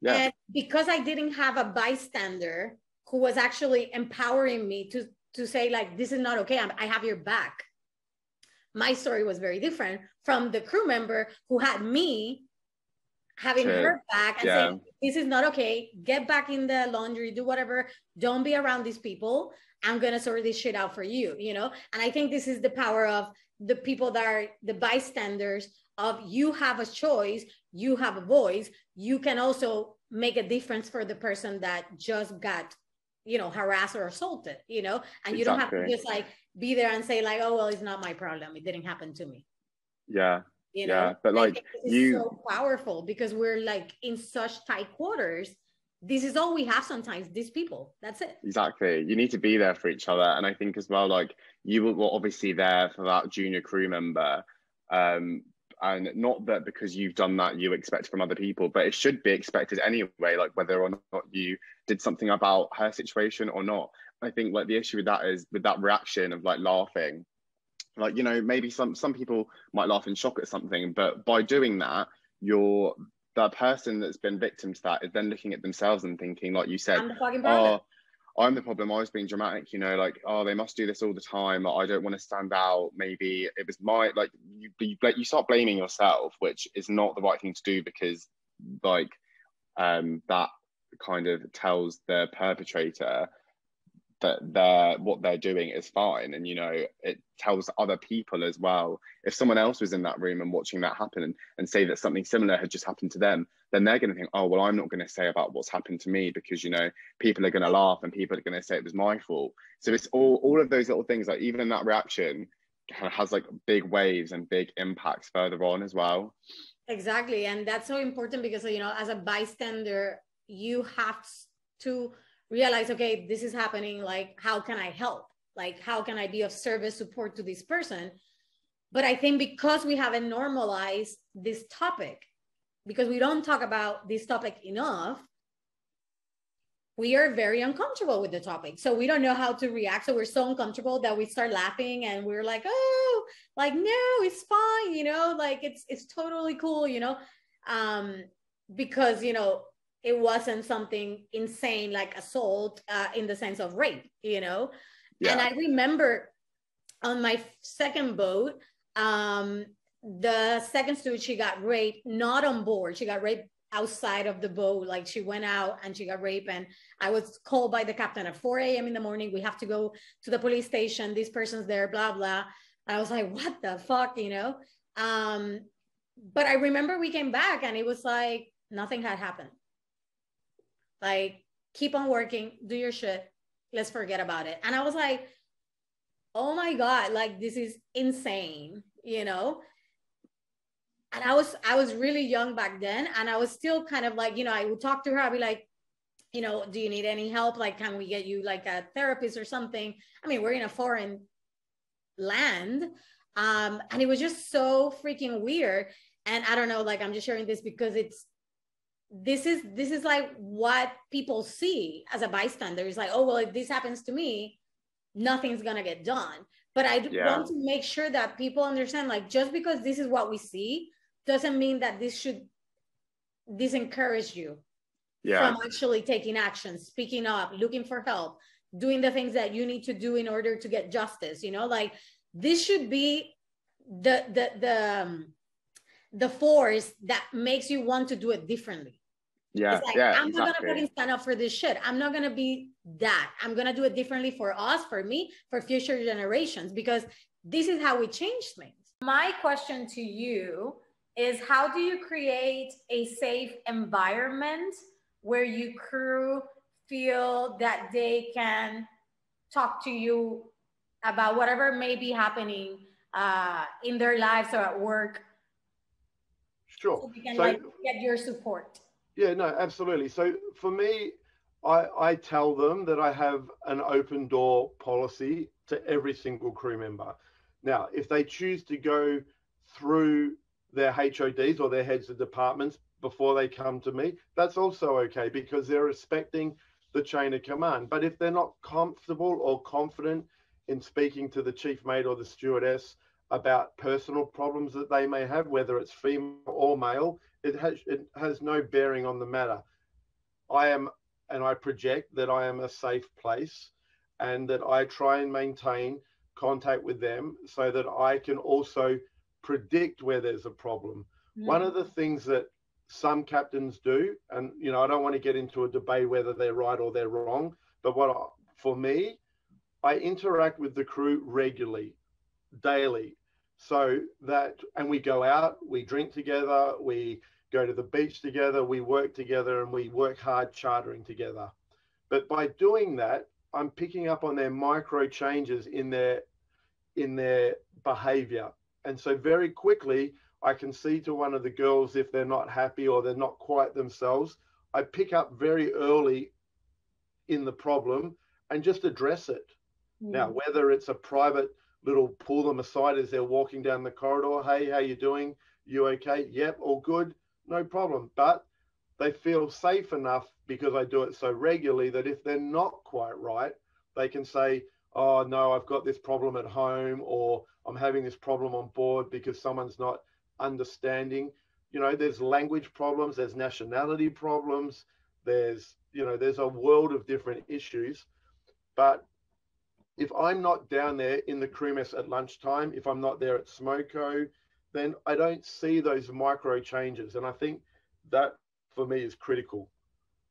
Yeah. And because I didn't have a bystander who was actually empowering me to say like, this is not okay, I have your back. My story was very different from the crew member who had me having her back and saying, this is not okay, get back in the laundry, do whatever, don't be around these people, I'm gonna sort this shit out for you, you know? And I think this is the power of the people that are the bystanders, of you have a choice, you have a voice, you can also make a difference for the person that just got, you know, harassed or assaulted, you know? And you don't have to just like be there and say like, oh, well, it's not my problem, it didn't happen to me. Yeah. You know? Yeah, but like it's so powerful because we're like in such tight quarters. This is all we have sometimes, these people, that's it. Exactly. You need to be there for each other. And I think as well, like you were obviously there for that junior crew member. And not that because you've done that, you expect from other people, but it should be expected anyway, like whether or not you did something about her situation or not. I think like the issue with that is with that reaction of like laughing, like, you know, maybe some people might laugh in shock at something, but by doing that, the person that's been victim to that is then looking at themselves and thinking, like you said, oh, I'm the problem, I was being dramatic, you know, like, oh, they must do this all the time, I don't want to stand out, maybe it was like you start blaming yourself, which is not the right thing to do, because like that kind of tells the perpetrator that what they're doing is fine, and you know, it tells other people as well. If someone else was in that room and watching that happen and say that something similar had just happened to them, then they're going to think, oh well, I'm not going to say about what's happened to me because, you know, people are going to laugh and people are going to say it was my fault. So it's all of those little things, like even that reaction kind of has like big waves and big impacts further on as well. Exactly. And that's so important because, you know, as a bystander, you have to realize, okay, this is happening, like, how can I help? Like, how can I be of service, support to this person? But I think because we haven't normalized this topic, because we don't talk about this topic enough, we are very uncomfortable with the topic. So we don't know how to react. So we're so uncomfortable that we start laughing and we're like, oh, like, no, it's fine. You know, like it's totally cool, you know, because, you know, it wasn't something insane like assault in the sense of rape, you know? Yeah. And I remember on my second boat, the second student, she got raped, not on board. She got raped outside of the boat. Like she went out and she got raped, and I was called by the captain at 4 a.m. in the morning. We have to go to the police station. This person's there, blah, blah. I was like, what the fuck, you know? But I remember we came back and it was like nothing had happened. Like, keep on working, do your shit, let's forget about it. And I was like, oh my God, like this is insane, you know? And I was really young back then, and I was still kind of like, you know, I would talk to her, I'd be like, you know, do you need any help? Like, can we get you like a therapist or something? I mean, we're in a foreign land. And it was just so freaking weird. And I don't know, like, I'm just sharing this because this is like what people see as a bystander. It's like, oh, well, if this happens to me, nothing's gonna get done. But I want to make sure that people understand, like, just because this is what we see doesn't mean that this should disencourage you from actually taking action, speaking up, looking for help, doing the things that you need to do in order to get justice. You know, like, this should be the force that makes you want to do it differently. Yeah, it's like, I'm not gonna fucking stand up for this shit. I'm not gonna be that. I'm gonna do it differently for us, for me, for future generations, because this is how we change things. My question to you is, how do you create a safe environment where your crew feel that they can talk to you about whatever may be happening in their lives or at work? Sure. So they can like get your support. Yeah, no, absolutely. So for me, I tell them that I have an open door policy to every single crew member. Now, if they choose to go through their HODs or their heads of departments before they come to me, that's also okay, because they're respecting the chain of command. But if they're not comfortable or confident in speaking to the chief mate or the stewardess about personal problems that they may have, whether it's female or male, it has no bearing on the matter. I project that I am a safe place, and that I try and maintain contact with them so that I can also predict where there's a problem. One of the things that some captains do, and you know, I don't want to get into a debate whether they're right or they're wrong, but for me, I interact with the crew regularly, daily, so that, and we go out, we drink together, we go to the beach together, we work together, and we work hard chartering together. But by doing that, I'm picking up on their micro changes in their behavior. And so very quickly, I can see to one of the girls if they're not happy or they're not quite themselves. I pick up very early in the problem and just address it. Now, whether it's a private little pull them aside as they're walking down the corridor, hey, how you doing? You okay? Yep, all good, no problem. But they feel safe enough, because I do it so regularly, that if they're not quite right, they can say, oh no, I've got this problem at home, or I'm having this problem on board because someone's not understanding. You know, there's language problems, there's nationality problems, there's a world of different issues. But if I'm not down there in the crew mess at lunchtime, if I'm not there at Smoko, then I don't see those micro changes. And I think that for me is critical.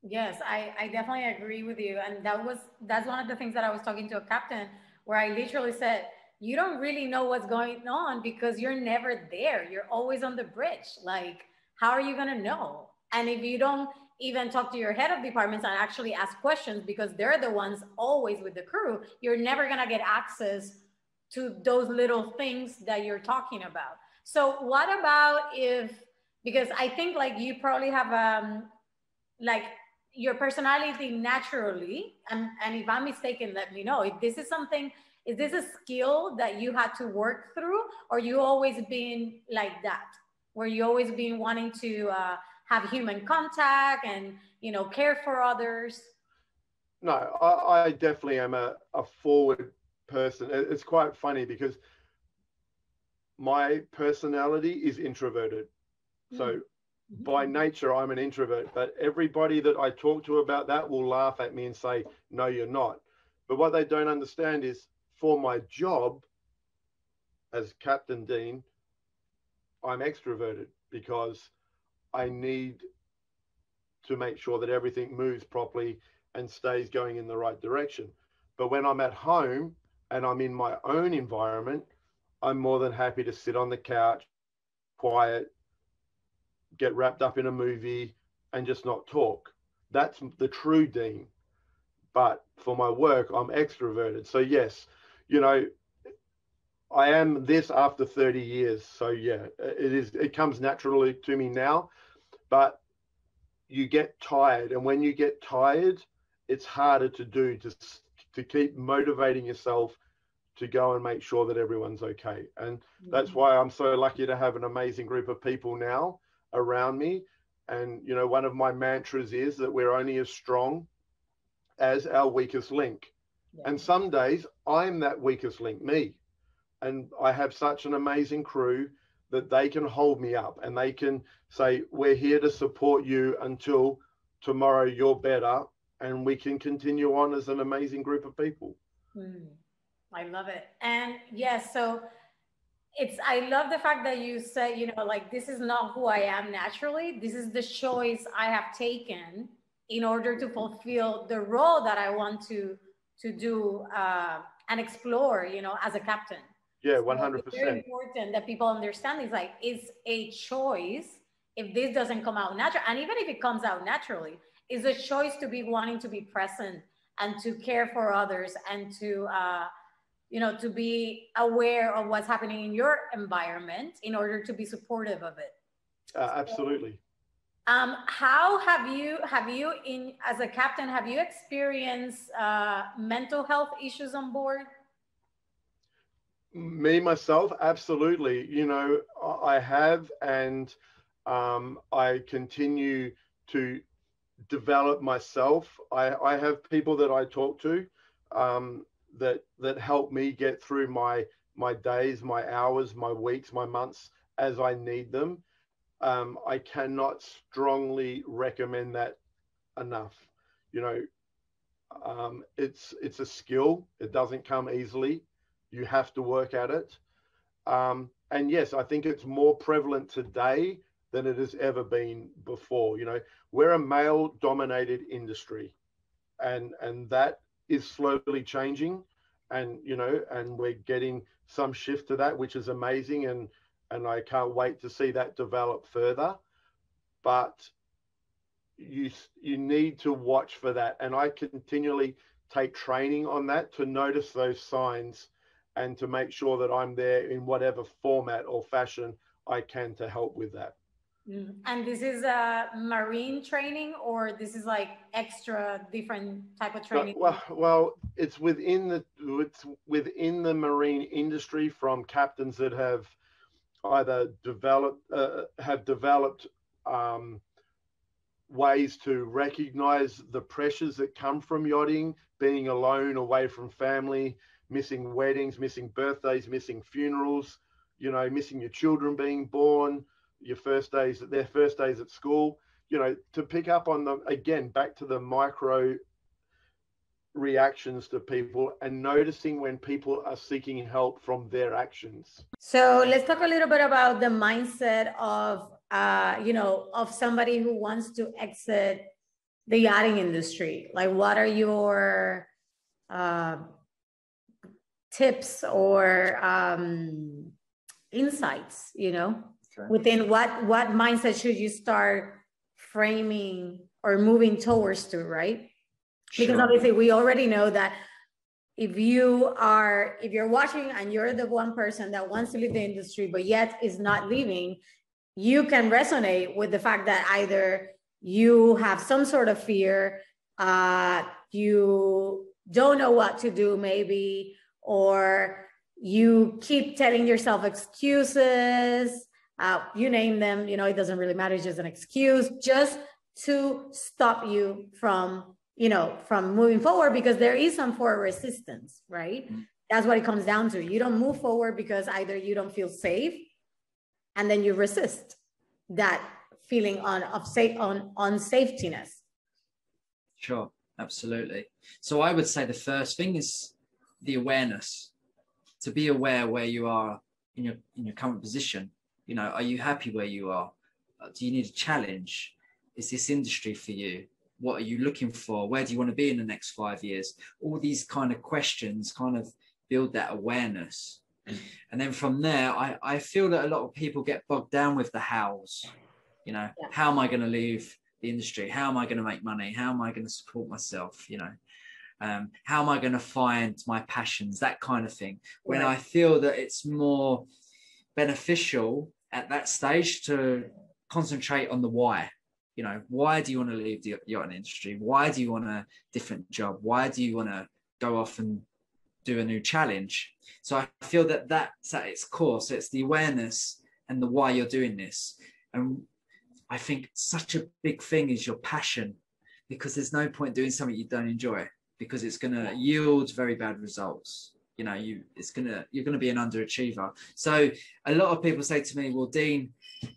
Yes, I definitely agree with you. And that's one of the things that I was talking to a captain, where I literally said, you don't really know what's going on because you're never there. You're always on the bridge. Like, how are you going to know? And if you don't even talk to your head of departments and actually ask questions, because they're the ones always with the crew, you're never going to get access to those little things that you're talking about. So what about because I think like you probably have like your personality naturally, and if I'm mistaken, let me know. If this is something, is this a skill that you had to work through, or you always been like that, where you always been wanting to have human contact and, care for others? No, I definitely am a forward person. It's quite funny because my personality is introverted. So by nature, I'm an introvert, but everybody that I talk to about that will laugh at me and say, no, you're not. But what they don't understand is, for my job as Captain Dean, I'm extroverted because I need to make sure that everything moves properly and stays going in the right direction. But when I'm at home and I'm in my own environment, I'm more than happy to sit on the couch, quiet, get wrapped up in a movie and just not talk. That's the true Dean. But for my work, I'm extroverted. So yes, you know, I am this after 30 years. So yeah, it comes naturally to me now, but you get tired. And when you get tired, it's harder to do, to keep motivating yourself to go and make sure that everyone's okay. And that's why I'm so lucky to have an amazing group of people now around me. And, you know, one of my mantras is that we're only as strong as our weakest link. Yeah. And some days I'm that weakest link, me. And I have such an amazing crew that they can hold me up and they can say, we're here to support you until tomorrow you're better. And we can continue on as an amazing group of people. I love it. And yes, so I love the fact that you say, you know, like, this is not who I am naturally. This is the choice I have taken in order to fulfill the role that I want to do and explore, you know, as a captain. Yeah, 100%. So it's very important that people understand it's like, it's a choice. If this doesn't come out natural, and even if it comes out naturally, it's a choice to be wanting to be present and to care for others and to, you know, to be aware of what's happening in your environment in order to be supportive of it. Absolutely. How have you as a captain, have you experienced mental health issues on board? Me, myself, absolutely. You know, I have, and I continue to develop myself. I have people that I talk to that help me get through my days, my hours, my weeks, my months as I need them. I cannot strongly recommend that enough. You know, it's a skill. It doesn't come easily. You have to work at it. And yes, I think it's more prevalent today than it has ever been before. You know, we're a male-dominated industry, and that is slowly changing. And, you know, and we're getting some shift to that, which is amazing. And I can't wait to see that develop further. But you need to watch for that. And I continually take training on that to notice those signs and to make sure that I'm there in whatever format or fashion I can to help with that. And this is a marine training, or this is like extra different type of training? Well, it's within the marine industry, from captains that have either developed ways to recognize the pressures that come from yachting, being alone, away from family, missing weddings, missing birthdays, missing funerals, you know, missing your children being born, their first days at school, you know, to pick up on them again, back to the micro reactions to people and noticing when people are seeking help from their actions. So let's talk a little bit about the mindset of, you know, of somebody who wants to exit the yachting industry. Like, what are your tips or insights, you know, within what mindset should you start framing or moving towards to, right? Because obviously we already know that if you're watching and you're the one person that wants to leave the industry, but yet is not leaving, you can resonate with the fact that either you have some sort of fear, you don't know what to do maybe, or you keep telling yourself excuses, you name them, you know, it doesn't really matter, it's just an excuse, just to stop you from, you know, from moving forward, because there is some forward resistance, right? That's what it comes down to. You don't move forward because either you don't feel safe, and then you resist that feeling of unsafetyness. Sure, absolutely. So I would say the first thing is the awareness, to be aware where you are in your current position. You know, are you happy where you are? Do you need a challenge? is this industry for you? What are you looking for? Where do you want to be in the next 5 years? All these kind of questions kind of build that awareness. And then from there, I feel that a lot of people get bogged down with the hows. You know, how am I going to leave the industry? How am I going to make money? How am I going to support myself? You know, how am I going to find my passions? That kind of thing. When I feel that it's more beneficial at that stage to concentrate on the why. You know, why do you want to leave the yachting industry? Why do you want a different job? Why do you want to go off and do a new challenge? So I feel that that's at its core. So it's the awareness and the why you're doing this. And I think such a big thing is your passion, because there's no point doing something you don't enjoy, because it's going to yield very bad results. You know, you're going to be an underachiever. So a lot of people say to me, well, Dean,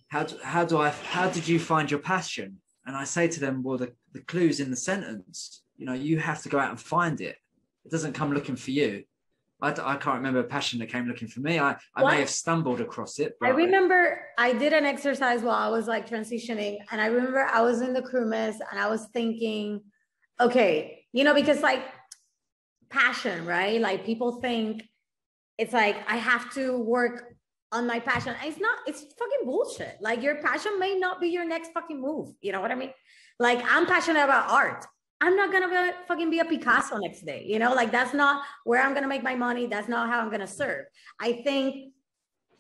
how did you find your passion? And I say to them, well, the clue's in the sentence. You know, you have to go out and find it. It doesn't come looking for you. I can't remember a passion that came looking for me. I may have stumbled across it. But I remember I did an exercise while I was like transitioning, and I remember I was in the crew miss and I was thinking, okay, you know, because like passion, right? Like people think it's like I have to work on my passion. It's not, it's fucking bullshit. Like your passion may not be your next fucking move. You know what I mean? Like I'm passionate about art. I'm not gonna fucking be a Picasso next day, you know, like that's not where I'm gonna make my money. That's not how I'm gonna serve. I think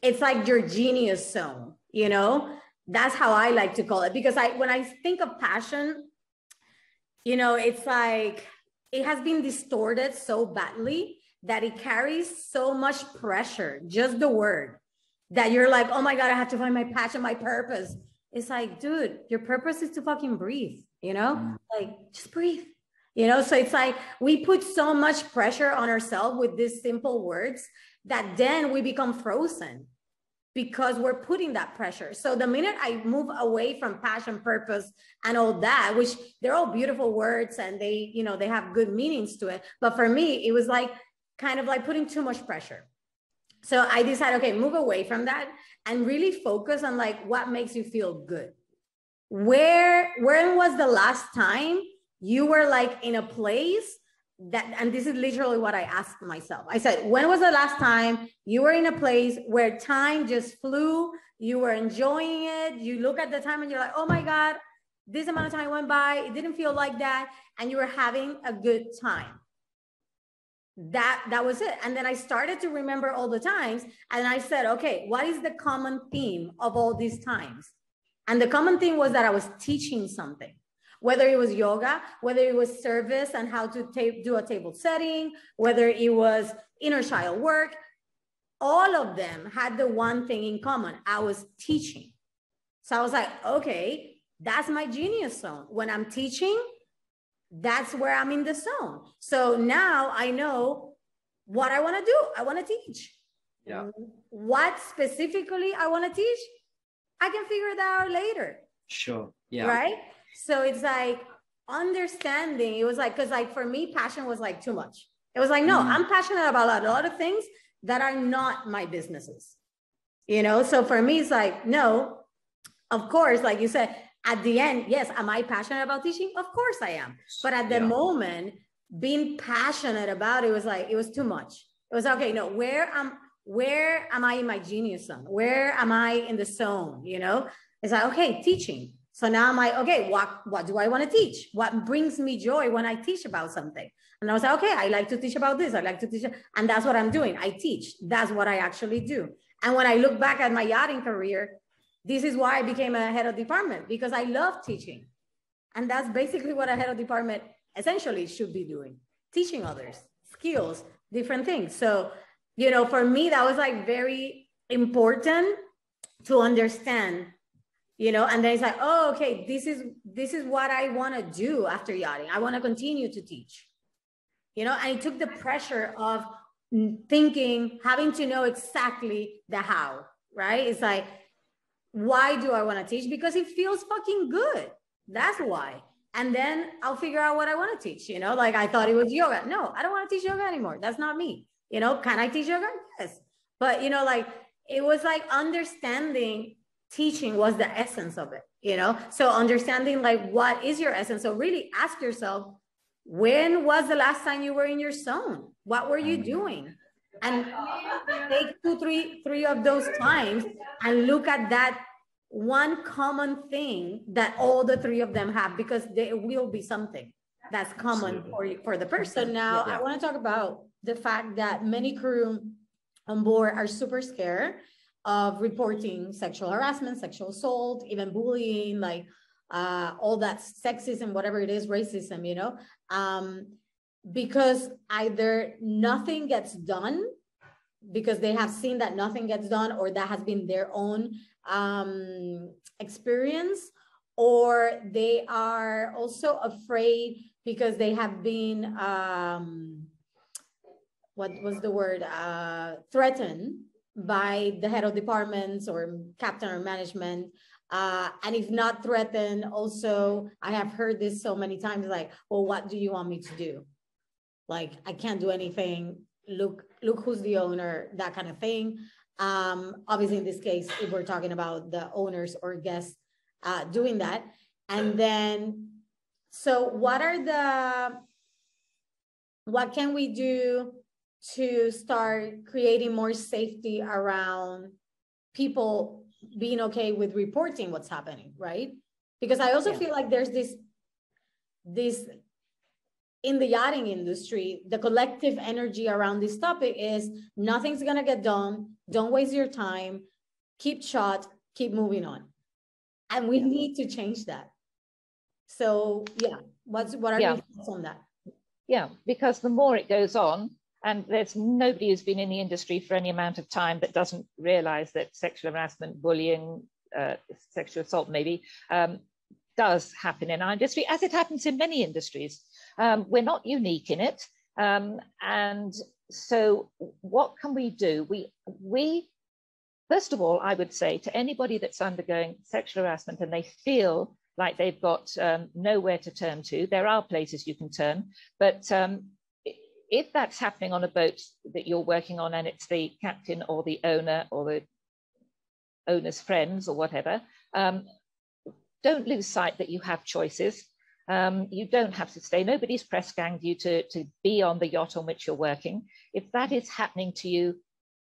it's like your genius zone, you know, that's how I like to call it. Because when I think of passion, you know, it's like it has been distorted so badly that it carries so much pressure, just the word, that you're like, oh my God, I have to find my passion, my purpose. It's like, dude, your purpose is to fucking breathe. You know, like just breathe, you know? So it's like, we put so much pressure on ourselves with these simple words that then we become frozen because we're putting that pressure. So the minute I move away from passion, purpose, and all that, which they're all beautiful words and they, you know, they have good meanings to it. But for me, it was like kind of like putting too much pressure. So I decided, okay, move away from that and really focus on like what makes you feel good. When was the last time you were like in a place that, and this is literally what I asked myself. I said, when was the last time you were in a place where time just flew, you were enjoying it, you look at the time and you're like, oh my God, this amount of time went by, it didn't feel like that, and you were having a good time. That was it. And then I started to remember all the times, and I said, okay, what is the common theme of all these times? And the common thing was that I was teaching something, whether it was yoga, whether it was service and how to do a table setting, whether it was inner child work, all of them had the one thing in common. I was teaching. So I was like, okay, that's my genius zone. When I'm teaching, that's where I'm in the zone. So now I know what I want to do. I want to teach. Yeah. What specifically I want to teach, I can figure that out later. Sure. Yeah. Right. So it's like understanding. It was like, because like for me, passion was like too much. It was like, no, I'm passionate about a lot of things that are not my businesses. You know, so for me, it's like, no, of course, like you said, at the end, yes, am I passionate about teaching? Of course I am. But at the moment, being passionate about it was like, it was too much. It was okay, no, where am I in my genius zone? Where am I in the zone? You know, it's like, okay, teaching. So now I'm like, okay, what do I want to teach? What brings me joy when I teach about something? And I was like, okay, I like to teach about this. I like to teach. And that's what I'm doing. I teach. That's what I actually do. And when I look back at my yachting career, this is why I became a head of department, because I love teaching. And that's basically what a head of department essentially should be doing, teaching others skills, different things. So, you know, for me, that was like very important to understand, you know, and then it's like, oh, okay, this is what I want to do after yachting. I want to continue to teach, you know, and it took the pressure of thinking, having to know exactly the how, right? It's like, why do I want to teach? Because it feels fucking good. That's why. And then I'll figure out what I want to teach, you know, like I thought it was yoga. No, I don't want to teach yoga anymore. That's not me. You know, can I teach yoga? Yes. But, you know, like it was like understanding teaching was the essence of it. you know? So understanding like, what is your essence? So really ask yourself, when was the last time you were in your zone? What were you doing? And take three of those times and look at that one common thing that all the three of them have, because there will be something that's common for the person. Now, I want to talk about the fact that many crew on board are super scared of reporting sexual harassment, sexual assault, even bullying, like all that sexism, whatever it is, racism, you know, because either nothing gets done because they have seen that nothing gets done, or that has been their own experience, or they are also afraid because they have been, what was the word, threatened by the head of departments or captain or management. And if not threatened, also, I have heard this so many times, like, well, what do you want me to do? Like, I can't do anything. Look who's the owner, that kind of thing. Obviously, in this case, if we're talking about the owners or guests doing that. And then, so what can we do to start creating more safety around people being okay with reporting what's happening, right? Because I also feel like there's this in the yachting industry, the collective energy around this topic is nothing's gonna get done. Don't waste your time. Keep shot. Keep moving on. And we need to change that. So yeah, what are your thoughts on that? Yeah, because the more it goes on, and there's nobody who's been in the industry for any amount of time that doesn't realize that sexual harassment, bullying, sexual assault maybe, does happen in our industry, as it happens in many industries. We're not unique in it. And so what can we do? We first of all, I would say to anybody that's undergoing sexual harassment and they feel like they've got nowhere to turn to, there are places you can turn, but if that's happening on a boat that you're working on and it's the captain or the owner or the owner's friends or whatever, don't lose sight that you have choices. You don't have to stay. Nobody's press ganged you to be on the yacht on which you're working. If that is happening to you,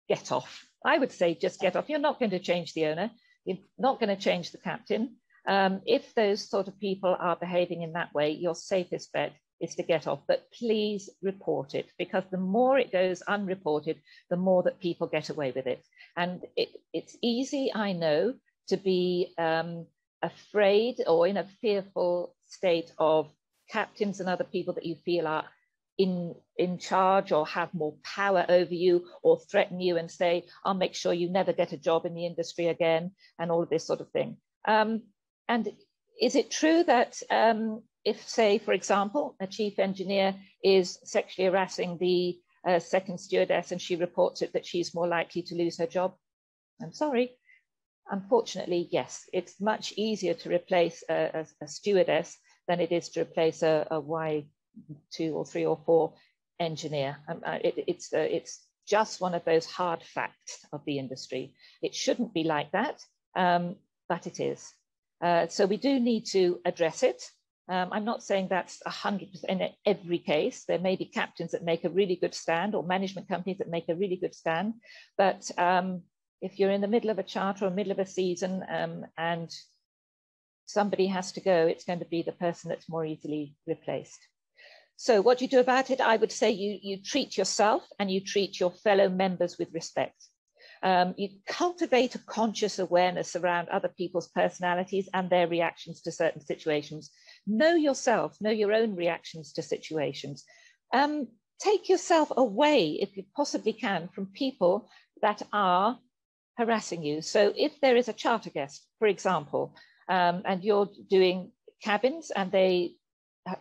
get off. I would say just get off. You're not going to change the owner. You're not going to change the captain. If those sort of people are behaving in that way, your safest bet is to get off. But please report it, because the more it goes unreported, the more that people get away with it. And it's easy, I know, to be afraid or in a fearful state of captains and other people that you feel are in charge or have more power over you or threaten you and say, I'll make sure you never get a job in the industry again, and all of this sort of thing. And is it true that if, say, for example, a chief engineer is sexually harassing the second stewardess and she reports it, that she's more likely to lose her job? I'm sorry. Unfortunately, yes. It's much easier to replace a stewardess than it is to replace a Y2 or 3 or 4 engineer. It's just one of those hard facts of the industry. It shouldn't be like that, but it is. So we do need to address it. I'm not saying that's 100% in every case. There may be captains that make a really good stand or management companies that make a really good stand. But if you're in the middle of a charter or middle of a season and somebody has to go, it's going to be the person that's more easily replaced. So what do you do about it? I would say you treat yourself and you treat your fellow members with respect. You cultivate a conscious awareness around other people's personalities and their reactions to certain situations. Know yourself, know your own reactions to situations. Take yourself away, if you possibly can, from people that are harassing you. So if there is a charter guest, for example, and you're doing cabins and they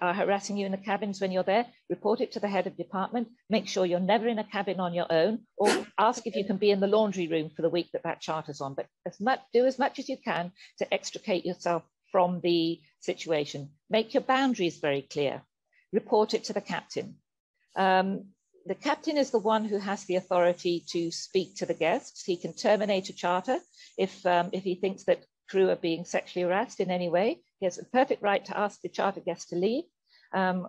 are harassing you in the cabins when you're there, report it to the head of department. Make sure you're never in a cabin on your own, or ask if you can be in the laundry room for the week that charter's on. But do as much as you can to extricate yourself from the situation. Make your boundaries very clear. Report it to the captain. The captain is the one who has the authority to speak to the guests. He can terminate a charter if he thinks that crew are being sexually harassed in any way, he has a perfect right to ask the charter guest to leave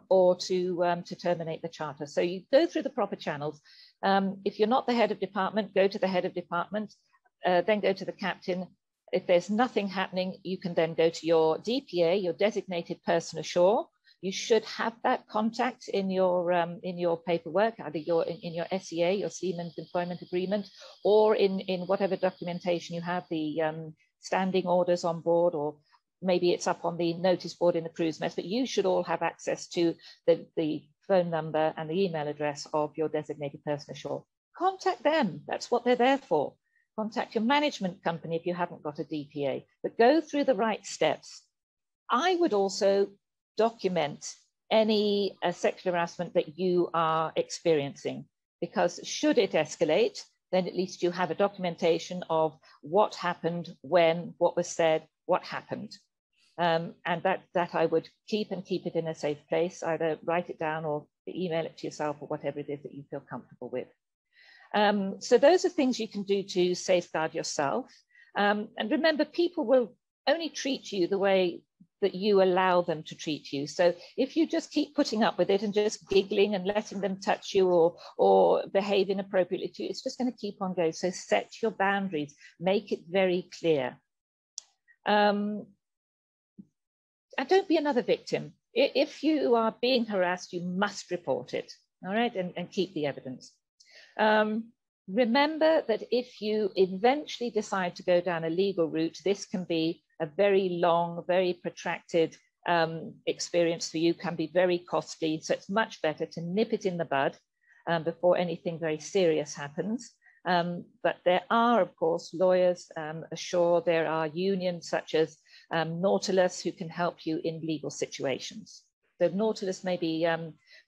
or to terminate the charter. So you go through the proper channels. If you're not the head of department, go to the head of department, then go to the captain. If there's nothing happening, you can then go to your DPA, your designated person ashore. You should have that contact in your paperwork, either in your SEA, your Seaman's Employment Agreement, or in whatever documentation you have, the standing orders on board, or maybe it's up on the notice board in the cruise mess, but you should all have access to the phone number and the email address of your designated person ashore. Contact them, that's what they're there for. Contact your management company if you haven't got a DPA, but go through the right steps. I would also document any sexual harassment that you are experiencing, because should it escalate, then at least you have a documentation of what happened, when, what was said, what happened. And that I would keep it in a safe place, either write it down or email it to yourself or whatever it is that you feel comfortable with. So those are things you can do to safeguard yourself. And remember, people will only treat you the way that you allow them to treat you. So if you just keep putting up with it and just giggling and letting them touch you or behave inappropriately to you, it's just going to keep on going. So set your boundaries, make it very clear. And don't be another victim. If you are being harassed, you must report it, all right, and keep the evidence. Remember that if you eventually decide to go down a legal route, this can be a very long, very protracted experience for you, can be very costly. So it's much better to nip it in the bud before anything very serious happens. But there are, of course, lawyers ashore. There are unions such as Nautilus who can help you in legal situations. So Nautilus, maybe,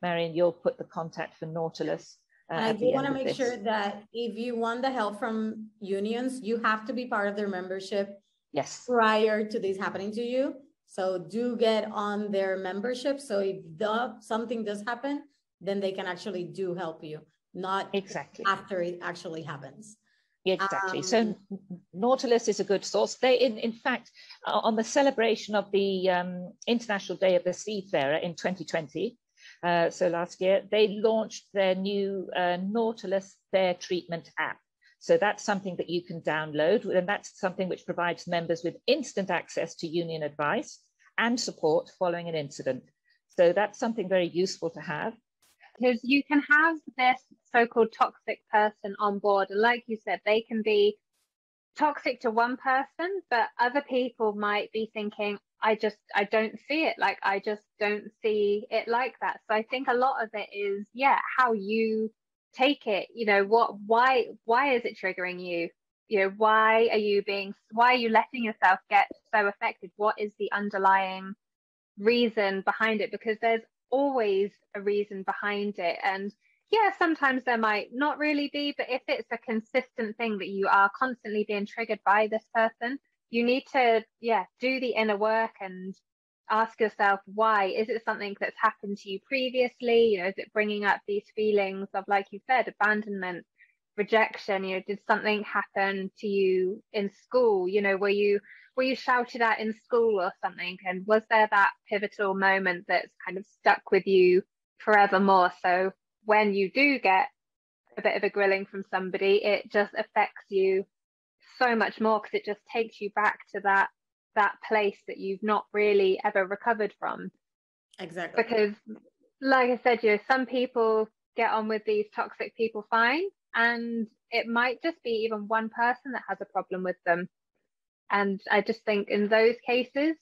Marien, you'll put the contact for Nautilus. I do want to make sure that if you want the help from unions, you have to be part of their membership. Yes. Prior to this happening to you. So do get on their membership. So if something does happen, then they can actually do help you, not exactly after it actually happens. Exactly. So Nautilus is a good source. They, in fact, on the celebration of the International Day of the Seafarer in 2020, so last year, they launched their new Nautilus Fair Treatment app. So that's something that you can download, and that's something which provides members with instant access to union advice and support following an incident. So that's something very useful to have. Because you can have this so-called toxic person on board, and like you said, they can be toxic to one person, but other people might be thinking, I don't see it, like I just don't see it like that. So I think a lot of it is, yeah, how you take it, you know, why is it triggering you? You know, why are you letting yourself get so affected? What is the underlying reason behind it? Because there's always a reason behind it. And yeah, sometimes there might not really be, but if it's a consistent thing that you are constantly being triggered by this person, you need to, yeah, do the inner work and ask yourself, why? Is it something that's happened to you previously? You know, is it bringing up these feelings of, like you said, abandonment, rejection? You know, did something happen to you in school? You know, were you shouted at in school or something? And was there that pivotal moment that's kind of stuck with you forevermore? So when you do get a bit of a grilling from somebody, it just affects you so much more, because it just takes you back to that place that you've not really ever recovered from. Exactly. Because like I said, you know, some people get on with these toxic people fine, and it might just be even one person that has a problem with them. And I just think in those cases,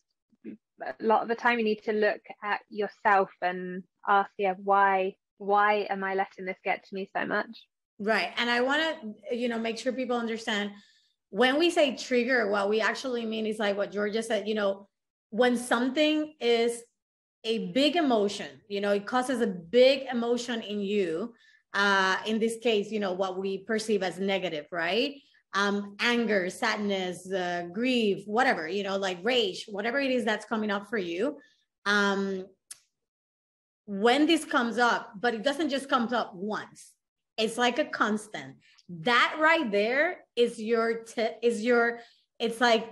a lot of the time you need to look at yourself and ask, yeah, why am I letting this get to me so much? Right. And I want to, you know, make sure people understand, when we say trigger, what we actually mean is like what Georgia said, you know, when something is a big emotion, you know, it causes a big emotion in you. In this case, you know, what we perceive as negative, right? Anger, sadness, grief, whatever, you know, like rage, whatever it is that's coming up for you. When this comes up, but it doesn't just come up once, it's like a constant. That right there is it's like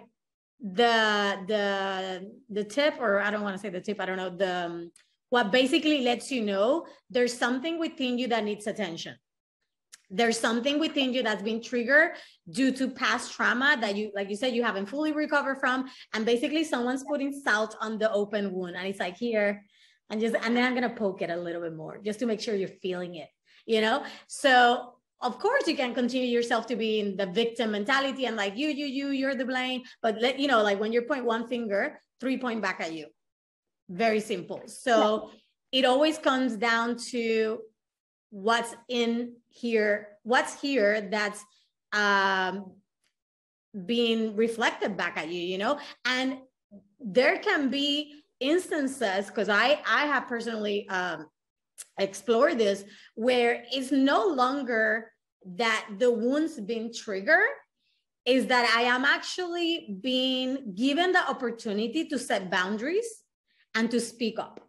the tip, or I don't want to say the tip, I don't know, the what basically lets you know there's something within you that needs attention. There's something within you that's been triggered due to past trauma that you, like you said, you haven't fully recovered from. And basically someone's putting salt on the open wound, and it's like, here, and then I'm going to poke it a little bit more just to make sure you're feeling it, you know? So of course you can continue yourself to be in the victim mentality and like, you're the blame, but let, you know, like when you point one finger, 3 point back at you. Very simple. So it always comes down to what's in here, what's here that's being reflected back at you, you know? And there can be instances, because I have personally explored this, where it's no longer that the wounds being triggered, is that I am actually being given the opportunity to set boundaries and to speak up.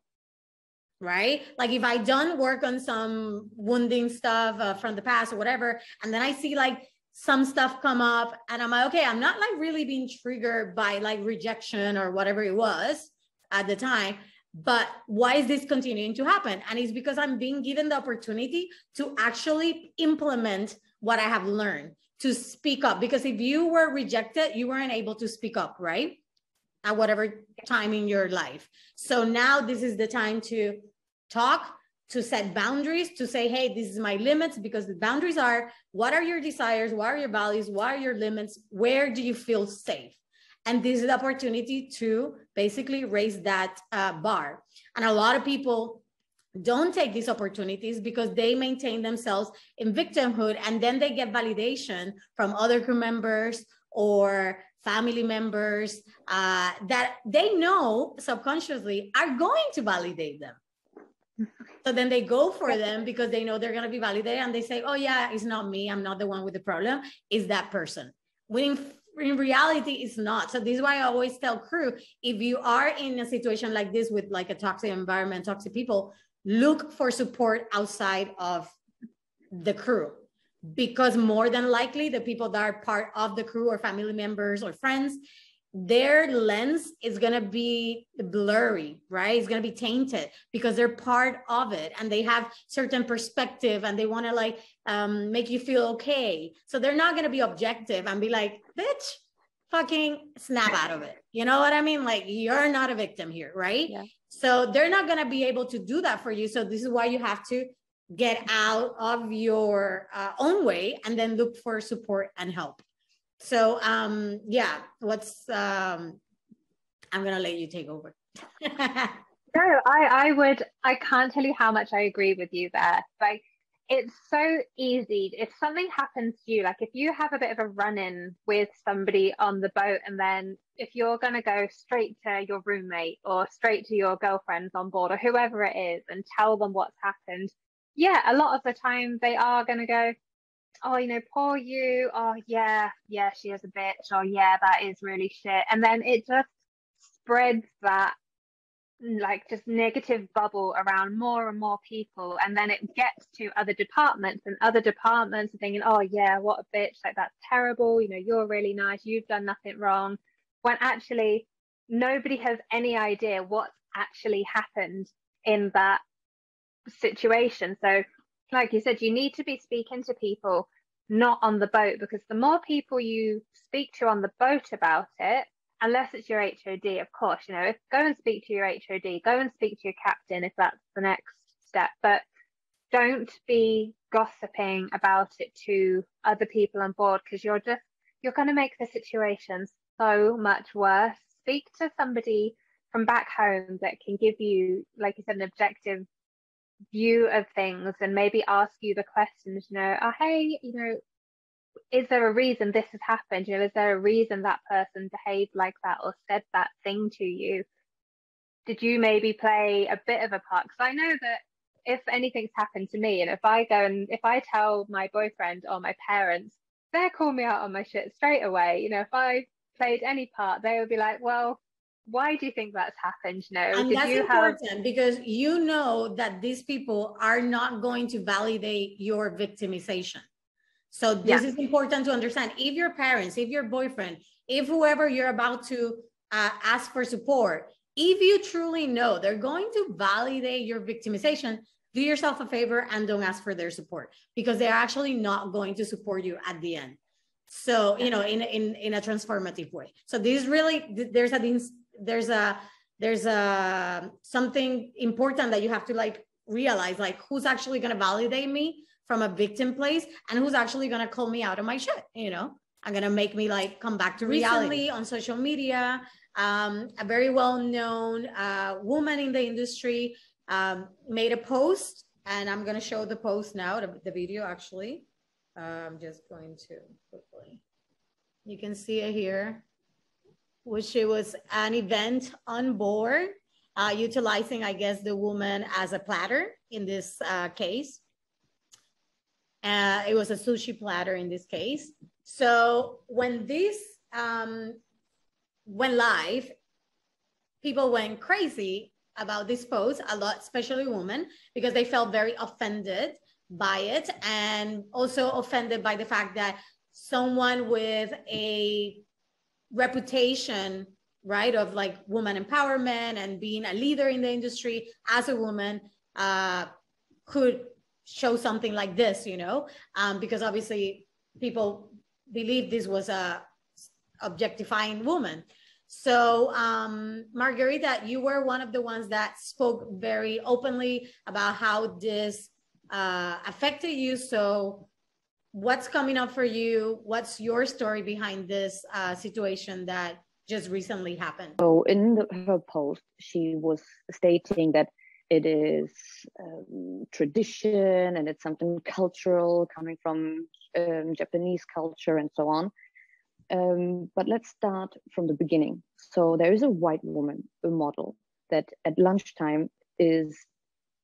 Right? Like if I done work on some wounding stuff from the past or whatever, and then I see like some stuff come up and I'm like, okay, I'm not like really being triggered by like rejection or whatever it was at the time, but why is this continuing to happen? And it's because I'm being given the opportunity to actually implement what I have learned, to speak up. Because if you were rejected, you weren't able to speak up, right? At whatever time in your life. So now this is the time to talk, to set boundaries, to say, hey, this is my limits, because the boundaries are, what are your desires? What are your values? What are your limits? Where do you feel safe? And this is the opportunity to basically raise that bar. And a lot of people don't take these opportunities because they maintain themselves in victimhood, and then they get validation from other crew members or family members that they know subconsciously are going to validate them. So then they go for them because they know they're going to be validated, and they say, oh yeah, it's not me, I'm not the one with the problem, it's that person. When in reality it's not. So this is why I always tell crew, if you are in a situation like this with like a toxic environment, toxic people, look for support outside of the crew, because more than likely the people that are part of the crew or family members or friends, their lens is going to be blurry, right? It's going to be tainted because they're part of it and they have certain perspective and they want to like make you feel okay. So they're not going to be objective and be like, bitch, fucking snap out of it. You know what I mean? Like, you're not a victim here, right? Yeah. So they're not going to be able to do that for you. So this is why you have to get out of your own way and then look for support and help. So yeah, I'm gonna let you take over. No, I can't tell you how much I agree with you there. Like, it's so easy. If something happens to you, like if you have a bit of a run-in with somebody on the boat, and then if you're gonna go straight to your roommate or straight to your girlfriends on board or whoever it is and tell them what's happened, yeah, a lot of the time they are gonna go, oh, you know, poor you. Oh, yeah, she is a bitch. Oh, yeah, that is really shit. And then it just spreads that, like, just negative bubble around more and more people. And then it gets to other departments, and other departments are thinking, oh, yeah, what a bitch. Like, that's terrible. You know, you're really nice. You've done nothing wrong. When actually nobody has any idea what's actually happened in that situation. So, like you said, you need to be speaking to people not on the boat, because the more people you speak to on the boat about it, unless it's your HOD, of course, you know, go and speak to your HOD, go and speak to your captain if that's the next step, but don't be gossiping about it to other people on board, because you're going to make the situation so much worse. Speak to somebody from back home that can give you, like you said, an objective view of things, and maybe ask you the questions, you know, oh, hey, you know, is there a reason this has happened? You know, is there a reason that person behaved like that or said that thing to you? Did you maybe play a bit of a part? Because I know that if anything's happened to me, and if I tell my boyfriend or my parents, they'll call me out on my shit straight away. You know, if I played any part, they would be like, well, why do you think that's happened? You know, and that's important because you know that these people are not going to validate your victimization. So this is important to understand. If your parents, if your boyfriend, if whoever you're about to ask for support, if you truly know they're going to validate your victimization, do yourself a favor and don't ask for their support, because they're actually not going to support you at the end. So, you know, in a transformative way. So this really, there's a something important that you have to like realize, like who's actually going to validate me from a victim place and who's actually going to call me out of my shit, you know, I'm going to make me like come back to reality. Recently on social media, a very well-known woman in the industry made a post, and I'm going to show the post now, the video actually. I'm just going to quickly, you can see it here, which it was an event on board, utilizing, I guess, the woman as a platter in this case. It was a sushi platter in this case. So when this went live, people went crazy about this post, a lot, especially women, because they felt very offended by it, and also offended by the fact that someone with a reputation, right, of like woman empowerment and being a leader in the industry as a woman could show something like this, you know, because obviously people believe this was a objectifying woman. So Margarita, you were one of the ones that spoke very openly about how this affected you. So what's coming up for you? What's your story behind this situation that just recently happened? So in her post, she was stating that it is tradition and it's something cultural coming from Japanese culture and so on. But let's start from the beginning. So there is a white woman, a model, that at lunchtime is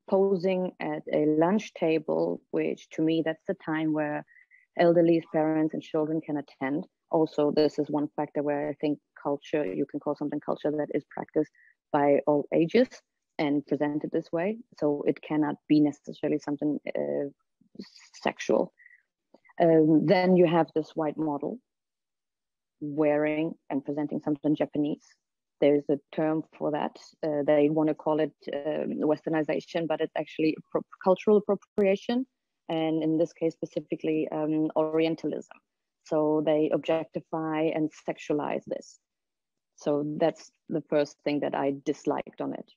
posing at a lunch table, which to me, that's the time where elderly parents and children can attend. Also, this is one factor where I think culture, you can call something culture, that is practiced by all ages and presented this way. So it cannot be necessarily something sexual. Then you have this white model wearing and presenting something Japanese. There's a term for that. They want to call it westernization, but it's actually cultural appropriation. And in this case, specifically Orientalism. So they objectify and sexualize this. So that's the first thing that I disliked on it.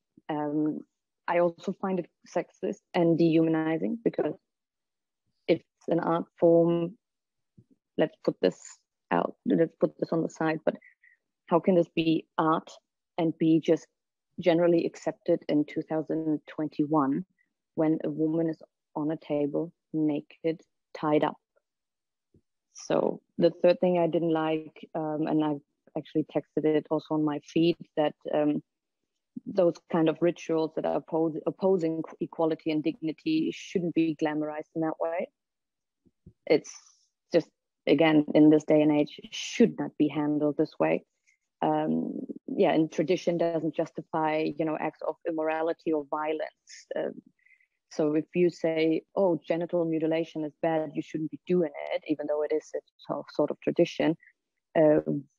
I also find it sexist and dehumanizing, because it's an art form. Let's put this out, let's put this on the side, but how can this be art and be just generally accepted in 2021 when a woman is on a table naked, tied up? So the third thing I didn't like, and I've actually texted it also on my feed, that those kind of rituals that are opposing equality and dignity shouldn't be glamorized in that way. It's just, again, in this day and age, should not be handled this way. Yeah, and tradition doesn't justify, you know, acts of immorality or violence. So if you say, oh, genital mutilation is bad, you shouldn't be doing it, even though it is a sort of tradition,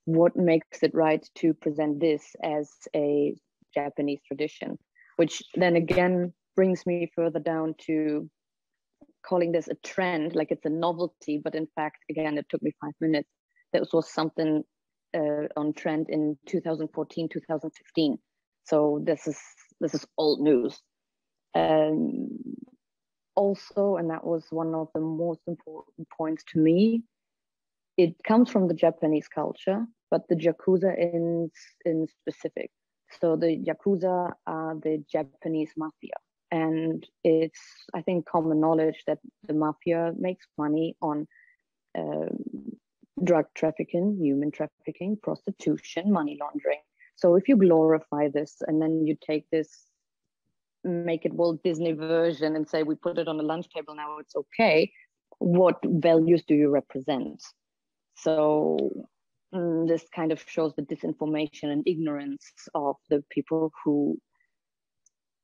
what makes it right to present this as a Japanese tradition? Which then again brings me further down to calling this a trend, like it's a novelty, but in fact, again, it took me 5 minutes. That was something on trend in 2014, 2015. So this is old news. Also, and that was one of the most important points to me, it comes from the Japanese culture, but the Yakuza in specific. So the Yakuza are the Japanese mafia. And it's, I think, common knowledge that the mafia makes money on drug trafficking, human trafficking, prostitution, money laundering. So if you glorify this and then you take this, make it Walt Disney version and say, we put it on the lunch table, now it's okay, what values do you represent? So this kind of shows the disinformation and ignorance of the people who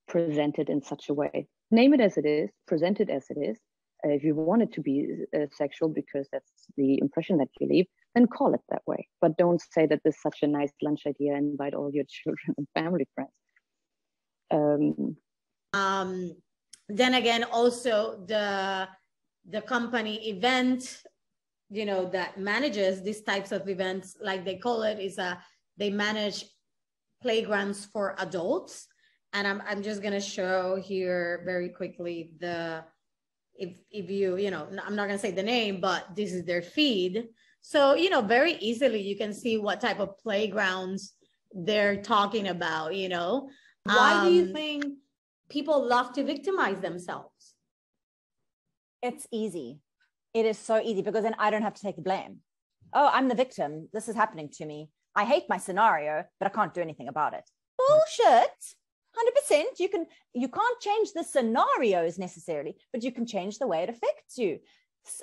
present it in such a way. Name it as it is, present it as it is, If you want it to be sexual because that's the impression that you leave, then call it that way. But don't say that this is such a nice lunch idea and invite all your children and family friends. Then again, also the company event, you know, that manages these types of events, like they call it, is they manage playgrounds for adults. And I'm just gonna show here very quickly if you know, I'm not gonna say the name, but this is their feed. So, you know, very easily you can see what type of playgrounds they're talking about, you know. Why do you think people love to victimize themselves? It's easy. It is so easy because then I don't have to take the blame. Oh, I'm the victim. This is happening to me. I hate my scenario, but I can't do anything about it. Bullshit. 100%. You can't change the scenarios necessarily, but you can change the way it affects you.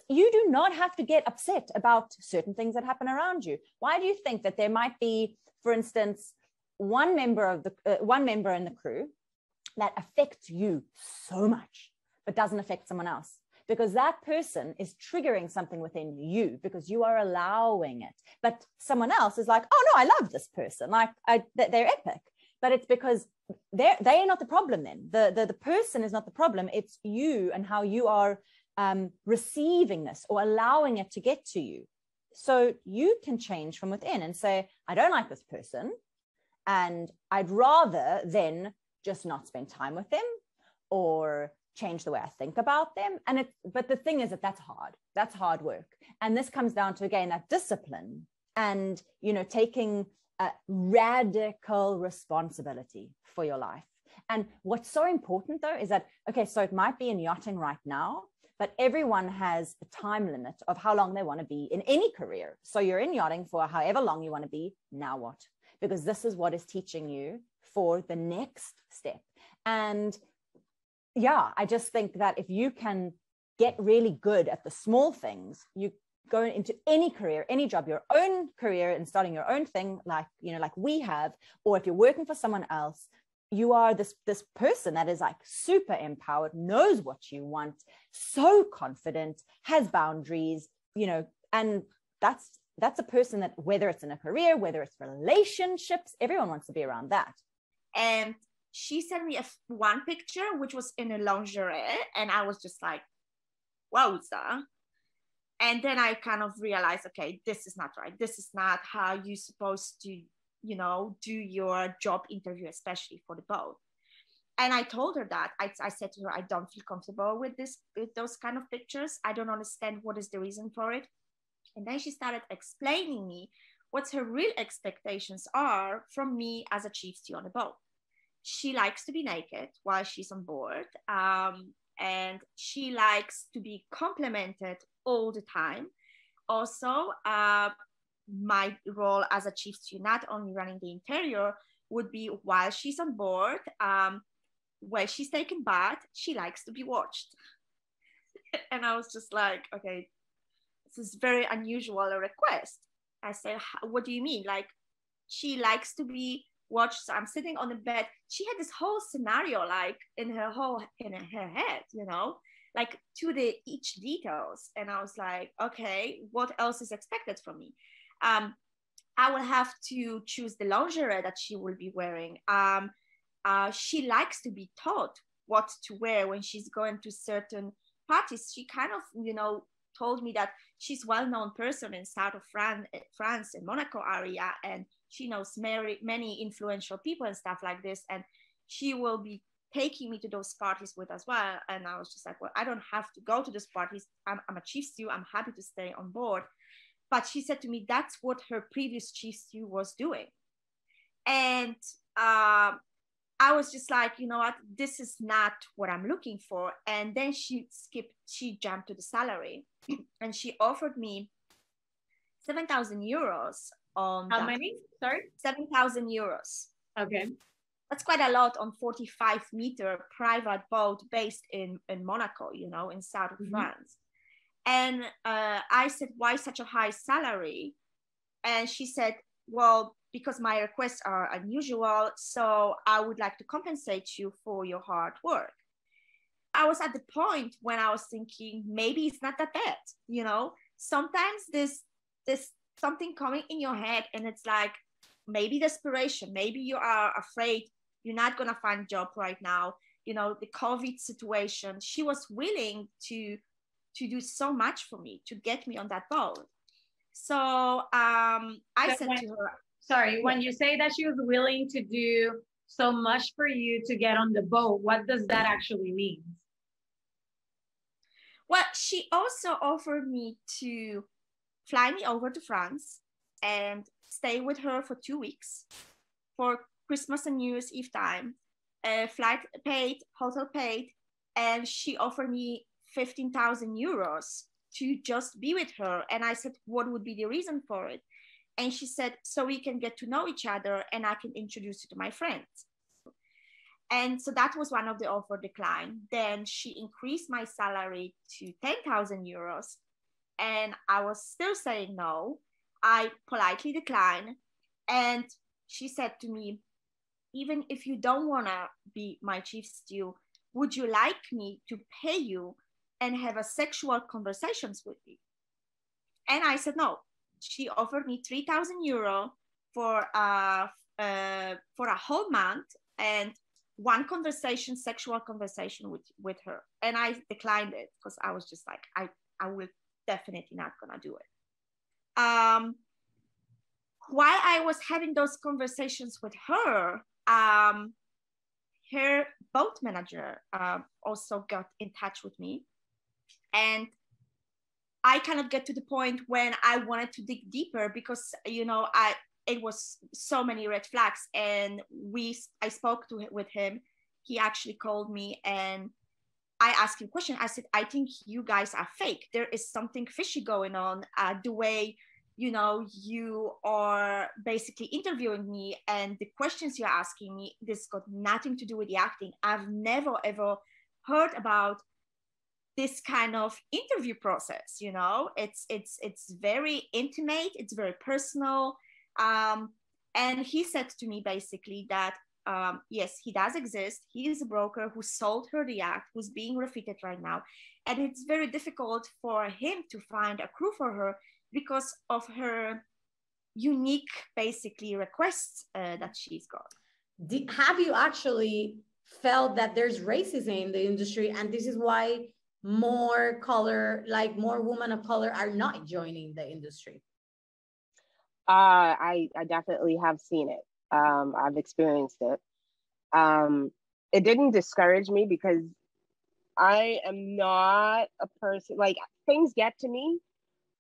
You do not have to get upset about certain things that happen around you. Why do you think that there might be, for instance, one member in the crew that affects you so much, but doesn't affect someone else? Because that person is triggering something within you because you are allowing it. But someone else is like, oh no, I love this person. Like they're epic. But it's because they are not the problem then. The person is not the problem. It's you and how you are receiving this or allowing it to get to you. So you can change from within and say, I don't like this person. And I'd rather then just not spend time with them or change the way I think about them. But the thing is that's hard work. And this comes down to, again, that discipline and, you know, taking a radical responsibility for your life. And what's so important though, is that, okay, so it might be in yachting right now, but everyone has a time limit of how long they want to be in any career. So you're in yachting for however long you want to be. Now what? Because this is what is teaching you for the next step. And yeah, I just think that if you can get really good at the small things, you go into any career, any job, your own career and starting your own thing, like, you know, like we have, or if you're working for someone else, you are this person that is like super empowered, knows what you want, so confident, has boundaries, you know, and that's a person that, whether it's in a career, whether it's relationships, everyone wants to be around that. And she sent me one picture, which was in a lingerie, and I was just like, wowza. And then I kind of realized, okay, this is not right. This is not how you're supposed to, you know, do your job interview, especially for the boat. And I told her that. I said to her, I don't feel comfortable with those kind of pictures. I don't understand what is the reason for it. And then she started explaining me what her real expectations are from me as a chief stew on a boat. She likes to be naked while she's on board. And she likes to be complimented all the time. Also, my role as a chief stew, not only running the interior, would be while she's on board, while she's taking bath, she likes to be watched. And I was just like, okay, this is very unusual a request. I said, what do you mean? Like, she likes to be watched. So I'm sitting on the bed. She had this whole scenario like in her head, you know, like to the each details. And I was like, okay, what else is expected from me? I will have to choose the lingerie that she will be wearing. She likes to be taught what to wear when she's going to certain parties. She kind of, you know, told me that she's a well-known person in south of France in Monaco area, and she knows many influential people and stuff like this, and she will be taking me to those parties with as well. And I was just like, well, I don't have to go to those parties. I'm a chief stew. I'm happy to stay on board. But she said to me, that's what her previous chief stew was doing. And I was just like, you know what, this is not what I'm looking for. And then she jumped to the salary and she offered me 7,000 euros on how many? Sorry? 7,000 euros. Okay. That's quite a lot on 45-meter private boat based in Monaco, you know, in south of France. And I said, why such a high salary? And she said, well, because my requests are unusual, so I would like to compensate you for your hard work. I was at the point when I was thinking, maybe it's not that bad, you know? Sometimes there's something coming in your head and it's like, maybe desperation, maybe you are afraid you're not gonna find a job right now, you know, the COVID situation. She was willing to do so much for me, to get me on that boat. So I said to her, sorry, when you say that she was willing to do so much for you to get on the boat, what does that actually mean? Well, she also offered me to fly me over to France and stay with her for 2 weeks for Christmas and New Year's Eve time. Flight paid, hotel paid, and she offered me 15,000 euros to just be with her. And I said, what would be the reason for it? And she said, so we can get to know each other and I can introduce you to my friends. And so that was one of the offer declined. Then she increased my salary to 10,000 euros. And I was still saying no. I politely declined. And she said to me, even if you don't want to be my chief stew, would you like me to pay you and have a sexual conversations with you? And I said no. She offered me 3,000 euro for a whole month and one conversation, sexual conversation with her. And I declined it because I was just like, I will definitely not gonna do it. While I was having those conversations with her, her boat manager also got in touch with me. And I kind of get to the point when I wanted to dig deeper because, you know, it was so many red flags. And I spoke with him. He actually called me and I asked him a question. I said, I think you guys are fake. There is something fishy going on. The way, you know, you are basically interviewing me and the questions you're asking me, this got nothing to do with the acting. I've never, ever heard about this kind of interview process, you know. It's very intimate, it's very personal. And he said to me basically that, yes, he does exist. He is a broker who sold her the yacht, who's being refitted right now. And it's very difficult for him to find a crew for her because of her unique, basically, requests that she's got. Have you actually felt that there's racism in the industry and this is why more women of color are not joining the industry? I definitely have seen it. I've experienced it. It didn't discourage me because I am not a person, like, things get to me,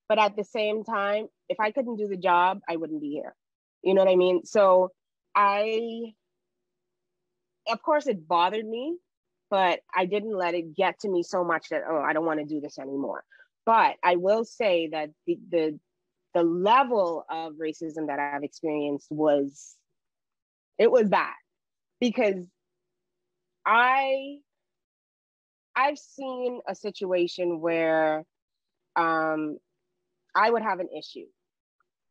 but at the same time, if I couldn't do the job, I wouldn't be here. You know what I mean? So of course it bothered me, but I didn't let it get to me so much that, oh, I don't want to do this anymore. But I will say that the level of racism that I've experienced was bad, because I've seen a situation where I would have an issue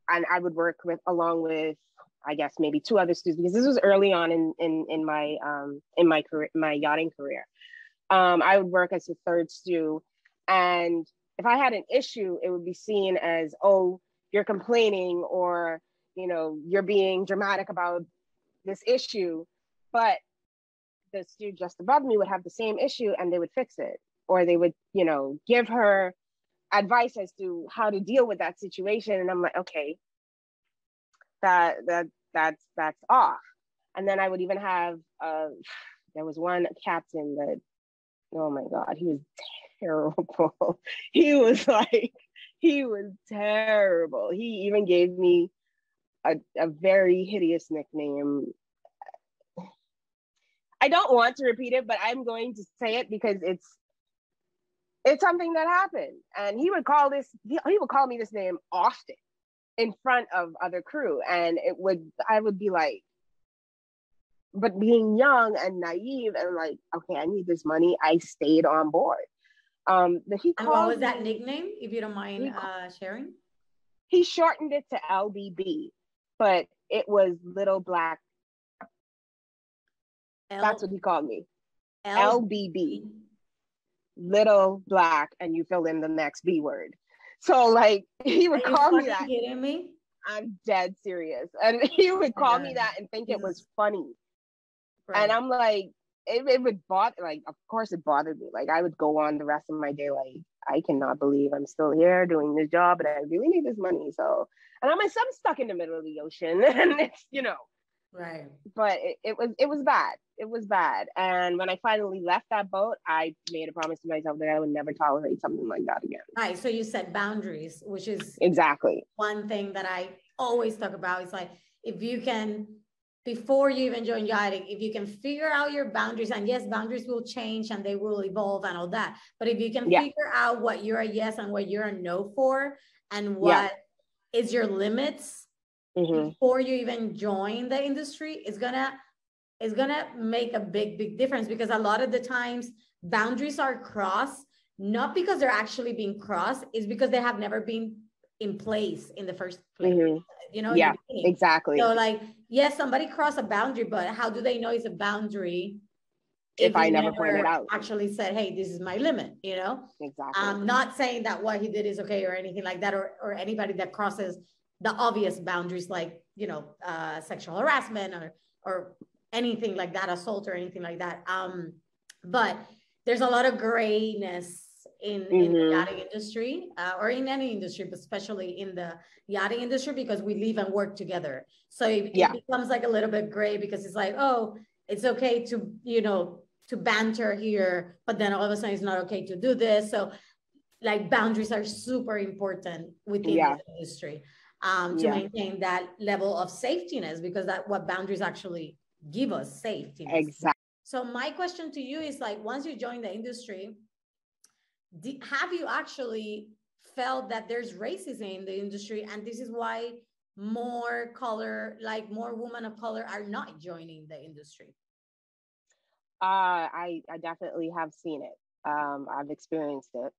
and I would work along with, I guess, maybe 2 other students, because this was early on in my career, my yachting career. I would work as a third stew, and if I had an issue, it would be seen as, oh, you're complaining, or, you know, you're being dramatic about this issue. But the stew just above me would have the same issue and they would fix it, or they would, you know, give her advice as to how to deal with that situation. And I'm like, okay, that's off. And then I would even have there was one captain that, oh my God, he was terrible. He was terrible. He even gave me a very hideous nickname. I don't want to repeat it, but I'm going to say it because it's something that happened. And he would call me this name often in front of other crew. And I would be like, but being young and naive and like, okay, I need this money, I stayed on board. And what was that nickname, if you don't mind sharing? He shortened it to LBB, but it was Little Black. That's what he called me. LBB. little black, and you fill in the next B word. So like he would call me that. Kidding me? I'm dead serious. And he would call me that and think it was funny. Right. And I'm like, it would bother, like, of course it bothered me. Like I would go on the rest of my day like, I cannot believe I'm still here doing this job, and I really need this money. So, and I'm stuck in the middle of the ocean, and it's, you know. Right. But it was bad. It was bad. And when I finally left that boat, I made a promise to myself that I would never tolerate something like that again. Right. So you set boundaries, which is exactly one thing that I always talk about. It's like, if you can, before you even join yachting, if you can figure out your boundaries, and yes, boundaries will change and they will evolve and all that. But if you can figure out what you're a yes and what you're a no for, and what is your limits, before you even join the industry, is gonna make a big difference. Because a lot of the times boundaries are crossed, not because they're actually being crossed, is because they have never been in place in the first place. You know? Yeah, exactly. So like, yes, somebody crossed a boundary, but how do they know it's a boundary if I never pointed out, actually said, hey, this is my limit, you know? Exactly. I'm not saying that what he did is okay or anything like that, or anybody that crosses the obvious boundaries, like, you know, sexual harassment or anything like that, assault or anything like that. But there's a lot of grayness in the yachting industry, or in any industry, but especially in the yachting industry, because we live and work together. So it becomes like a little bit gray, because it's like, oh, it's okay to, you know, to banter here, but then all of a sudden it's not okay to do this. So like boundaries are super important within the industry. To maintain that level of safetiness, because that's what boundaries actually give us, safety. Exactly. So my question to you is like, once you join the industry, have you actually felt that there's racism in the industry, and this is why more women of color are not joining the industry? I definitely have seen it. I've experienced it.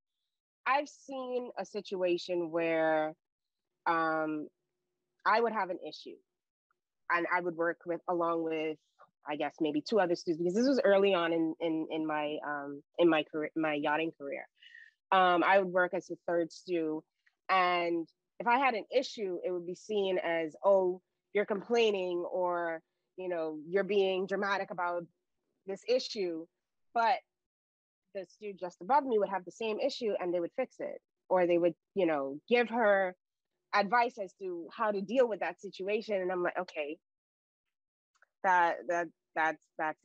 I've seen a situation where I would have an issue, and I would work along with, I guess, maybe two other students, because this was early on in my career, my yachting career. I would work as a third stew, and if I had an issue, it would be seen as, oh, you're complaining, or, you know, you're being dramatic about this issue. But the stew just above me would have the same issue, and they would fix it, or they would, you know, give her advice as to how to deal with that situation. And I'm like, okay, that's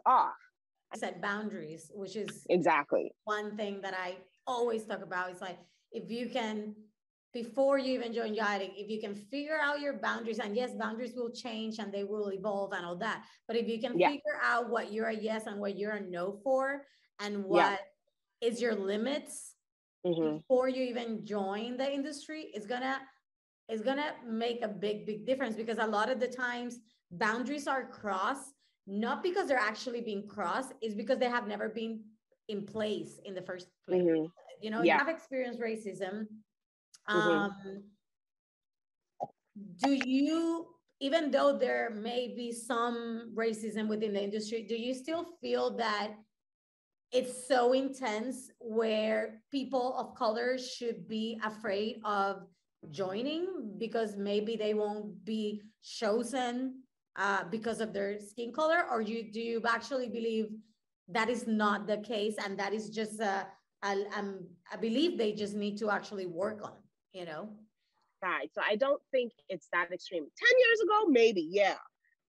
off. I said boundaries, which is exactly one thing that I always talk about. It's like, if you can, before you even join yachting, if you can figure out your boundaries, and yes, boundaries will change and they will evolve and all that. But if you can figure out what you're a yes and what you're a no for, and what is your limits before you even join the industry, is gonna make a big difference. Because a lot of the times boundaries are crossed, not because they're actually being crossed, is because they have never been in place in the first place. You know, you have experienced racism. Do you, even though there may be some racism within the industry, do you still feel that it's so intense where people of color should be afraid of joining, because maybe they won't be chosen because of their skin color? Or do you actually believe that is not the case, and that is just a belief they just need to actually work on, you know? Right. So I don't think it's that extreme. 10 years ago, maybe, yeah.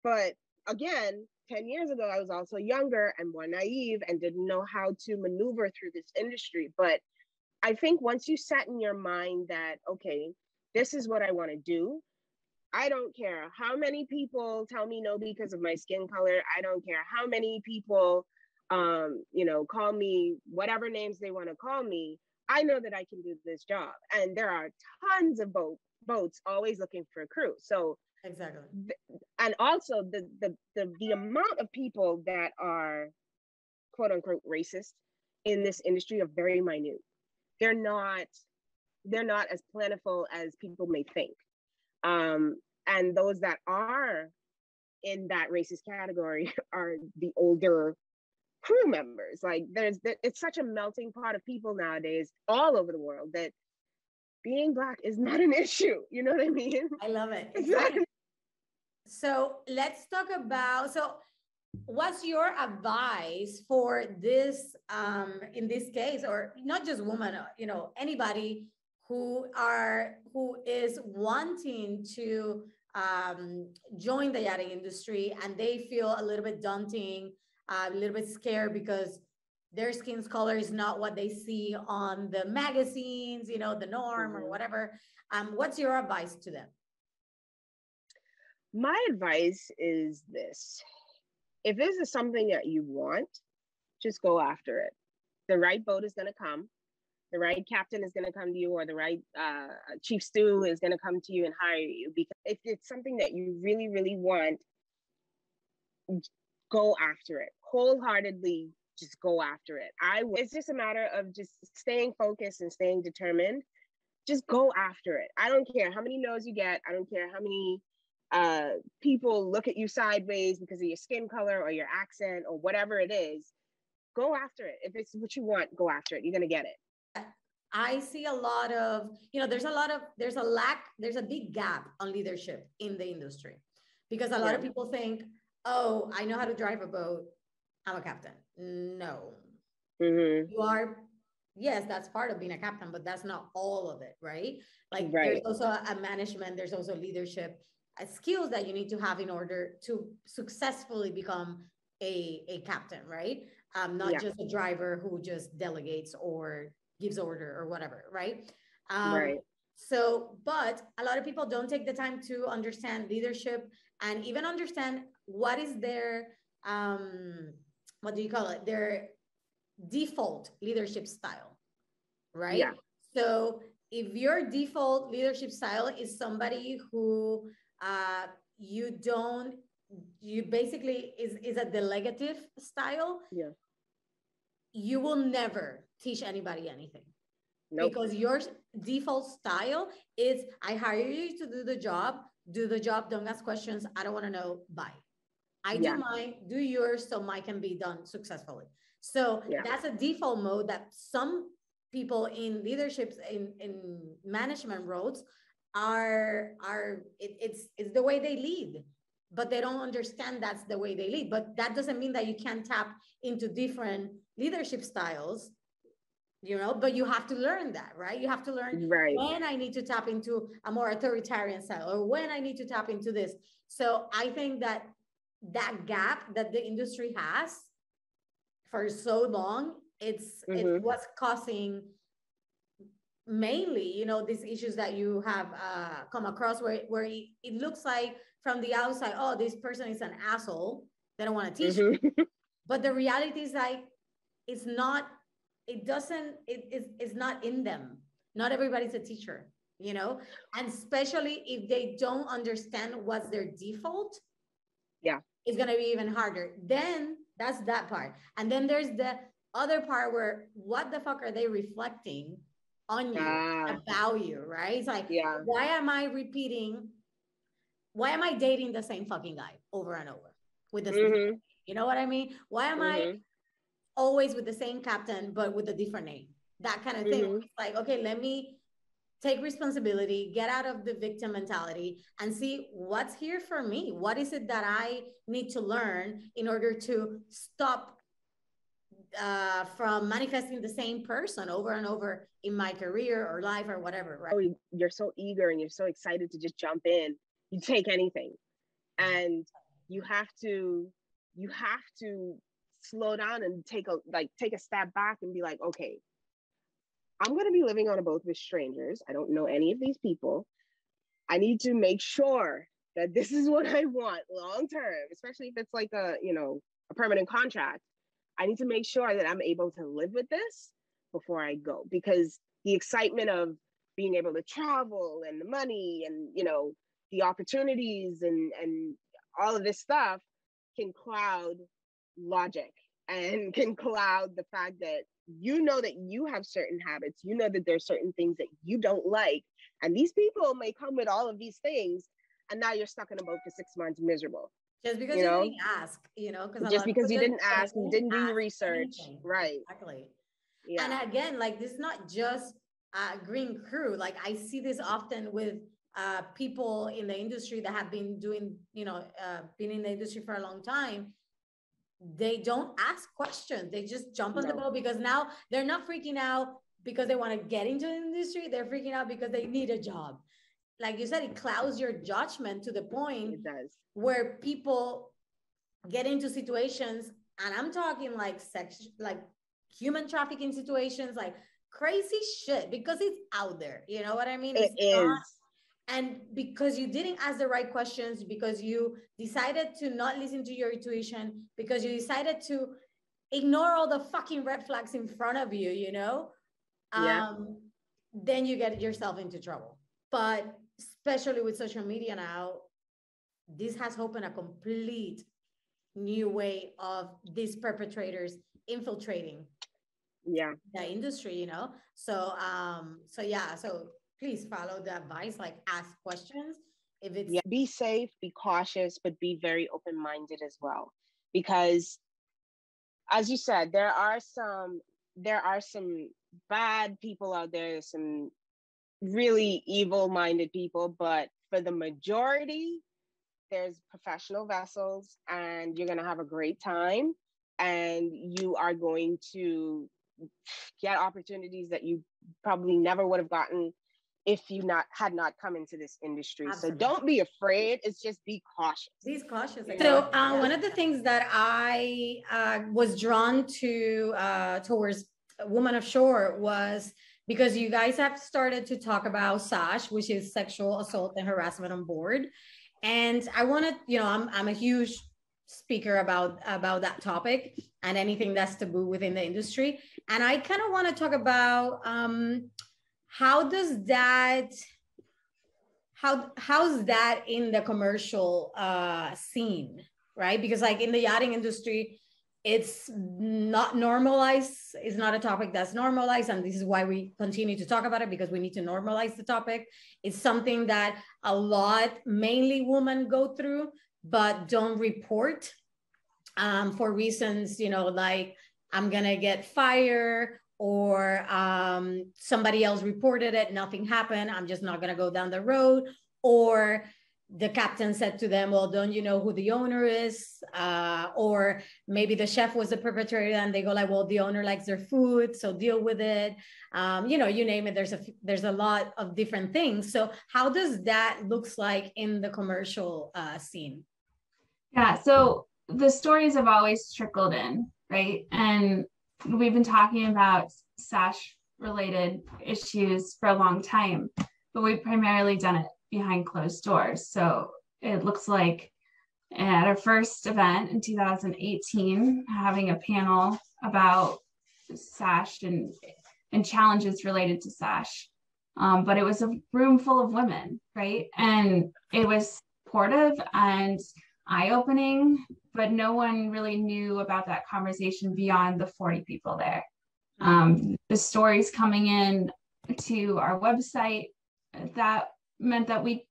But again, 10 years ago, I was also younger and more naive and didn't know how to maneuver through this industry. But I think once you set in your mind that, okay, this is what I want to do, I don't care how many people tell me no because of my skin color. I don't care how many people, you know, call me whatever names they want to call me. I know that I can do this job. And there are tons of boats always looking for a crew. So exactly. And also the amount of people that are quote unquote racist in this industry are very minute. They're not as plentiful as people may think. And those that are in that racist category are the older crew members. Like it's such a melting pot of people nowadays all over the world that being Black is not an issue. You know what I mean? I love it. It's not So let's talk about, so what's your advice for this, in this case, or not just women, you know, anybody who is wanting to join the yachting industry and they feel a little bit daunting, a little bit scared because their skin's color is not what they see on the magazines, you know, the norm or whatever. What's your advice to them? My advice is this. If this is something that you want, just go after it. The right boat is going to come. The right captain is going to come to you, or the right chief stew is going to come to you and hire you. Because if it's something that you really, really want, go after it. Wholeheartedly, just go after it. It's just a matter of just staying focused and staying determined. Just go after it. I don't care how many no's you get. I don't care how many people look at you sideways because of your skin color or your accent or whatever it is. Go after it. If it's what you want, go after it. You're going to get it. I see a lot of, you know, there's a big gap on leadership in the industry because a lot of people think, oh, I know how to drive a boat, I'm a captain. No. You are, yes, that's part of being a captain, but that's not all of it, right? Like there's also a management, there's also leadership skills that you need to have in order to successfully become a captain, right? Not just a driver who just delegates or gives order or whatever, right? So, but a lot of people don't take the time to understand leadership and even understand what is their, what do you call it? Their default leadership style, right? So if your default leadership style is somebody who you basically is a delegative style, you will never teach anybody anything. Because your default style is, I hire you to do the job, don't ask questions, I don't want to know, bye. I do mine, do yours, so mine can be done successfully. So that's a default mode that some people in leaderships, in management roles it's the way they lead, but they don't understand that's the way they lead. But that doesn't mean that you can't tap into different leadership styles, you know, but you have to learn that, right? You have to learn when I need to tap into a more authoritarian style or when I need to tap into this. So I think that gap that the industry has for so long, it's what's causing mainly, you know, these issues that you have come across where it looks like from the outside, oh, this person is an asshole, they don't want to teach you. But the reality is like, it's not in them. Not everybody's a teacher, you know, and especially if they don't understand what's their default, it's going to be even harder. Then that's that part. And then there's the other part where what the fuck are they reflecting on you, about you, right? It's like, why am I dating the same fucking guy over and over with the same, you know what I mean? Why am I always with the same captain, but with a different name? That kind of thing. It's like, okay, let me take responsibility, get out of the victim mentality and see what's here for me. What is it that I need to learn in order to stop from manifesting the same person over and over in my career or life or whatever, right? Oh, you're so eager and you're so excited to just jump in. You take anything, and you have to slow down and take a step back and be like, okay, I'm going to be living on a boat with strangers. I don't know any of these people. I need to make sure that this is what I want long term, especially if it's like a permanent contract. I need to make sure that I'm able to live with this before I go, because the excitement of being able to travel and the money and, you know, the opportunities and all of this stuff can cloud logic and can cloud the fact that you know that you have certain habits, you know that there's certain things that you don't like. And these people may come with all of these things, and now you're stuck in a boat for 6 months miserable. Just because you didn't ask, because just because you didn't ask, you didn't do your research. Anything. Right. Exactly. Yeah. And again, like, this is not just green crew. Like, I see this often with people in the industry that have been doing, been in the industry for a long time. They don't ask questions. They just jump on the boat, because now they're not freaking out because they want to get into the industry. They're freaking out because they need a job. Like you said, it clouds your judgment to the point where people get into situations, and I'm talking like human trafficking situations, like crazy shit, because it's out there. You know what I mean? It is. And because you didn't ask the right questions, because you decided to not listen to your intuition, because you decided to ignore all the fucking red flags in front of you, then you get yourself into trouble. But especially with social media now, this has opened a complete new way of these perpetrators infiltrating the industry, So please follow the advice, like ask questions. If it's be safe, be cautious, but be very open-minded as well. Because as you said, there are some bad people out there, some really evil-minded people, but for the majority, there's professional vessels, and you're going to have a great time, and you are going to get opportunities that you probably never would have gotten if you had not come into this industry. Absolutely. So don't be afraid. It's just be cautious. Be cautious. So one of the things that I was drawn to towards Women Offshore was because you guys have started to talk about SASH, which is sexual assault and harassment on board. And I wanted, I'm a huge speaker about that topic and anything that's taboo within the industry. And I kind of want to talk about how's that in the commercial scene, right? Because like in the yachting industry, it's not normalized. It's not a topic that's normalized. And this is why we continue to talk about it, because we need to normalize the topic. It's something that a lot, mainly women, go through, but don't report for reasons, like I'm going to get fired, or somebody else reported it, nothing happened, I'm just not going to go down the road. Or the captain said to them, well, don't you know who the owner is? Or maybe the chef was the perpetrator, and they go like, well, the owner likes their food, so deal with it. You name it, there's a lot of different things. So how does that looks like in the commercial scene? Yeah, so the stories have always trickled in, right? And we've been talking about SASH related issues for a long time, but we've primarily done it behind closed doors. So it looks like at our first event in 2018, having a panel about SASH and challenges related to SASH. But it was a room full of women, right? And it was supportive and eye-opening, but no one really knew about that conversation beyond the 40 people there. The stories coming in to our website, that meant that we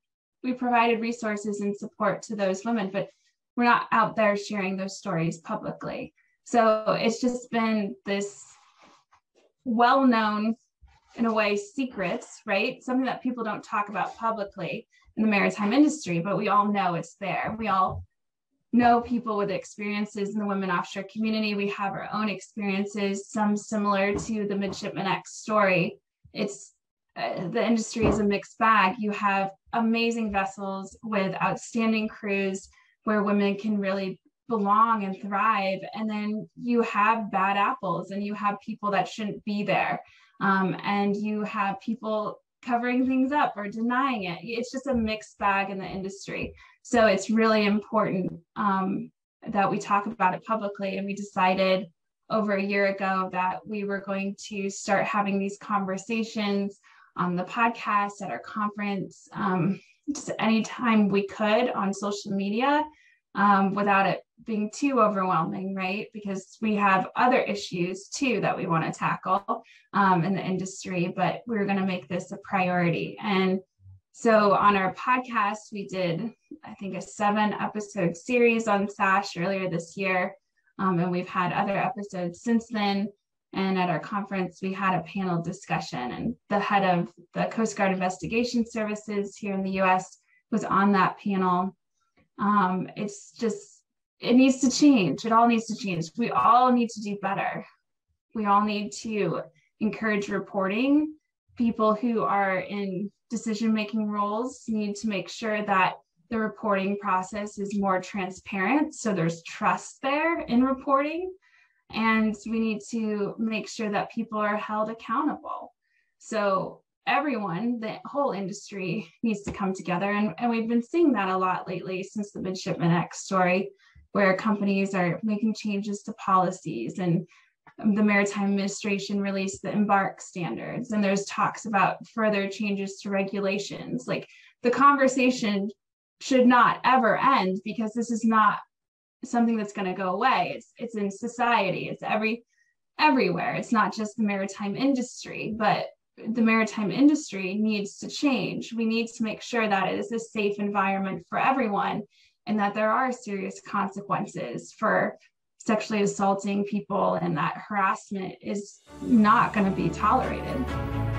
provided resources and support to those women, but we're not out there sharing those stories publicly. So it's just been this well-known, in a way, secrets, right? Something that people don't talk about publicly in the maritime industry, but we all know it's there. We all know people with experiences in the women offshore community. We have our own experiences, some similar to the Midshipman X story. It's the industry is a mixed bag. You have amazing vessels with outstanding crews where women can really belong and thrive. And then you have bad apples, and you have people that shouldn't be there. And you have people covering things up or denying it. It's just a mixed bag in the industry. So it's really important that we talk about it publicly. And we decided over a year ago that we were going to start having these conversations on the podcast, at our conference, just anytime we could on social media, without it being too overwhelming, right? Because we have other issues too that we want to tackle in the industry, but we're going to make this a priority. And so on our podcast, we did I think, a 7-episode series on SASH earlier this year. And we've had other episodes since then. And at our conference, we had a panel discussion, and the head of the Coast Guard Investigation Services here in the US was on that panel. It's just, it needs to change. It all needs to change. We all need to do better. We all need to encourage reporting. People who are in decision-making roles need to make sure that the reporting process is more transparent, so there's trust there in reporting. And we need to make sure that people are held accountable. So everyone, the whole industry, needs to come together. And we've been seeing that a lot lately since the Midshipman X story, where companies are making changes to policies, and the Maritime Administration released the Embark standards, and there's talks about further changes to regulations. Like, the conversation should not ever end, because this is not something that's going to go away. It's in society. It's everywhere. It's not just the maritime industry, but the maritime industry needs to change. We need to make sure that it is a safe environment for everyone, and that there are serious consequences for sexually assaulting people, and that harassment is not going to be tolerated.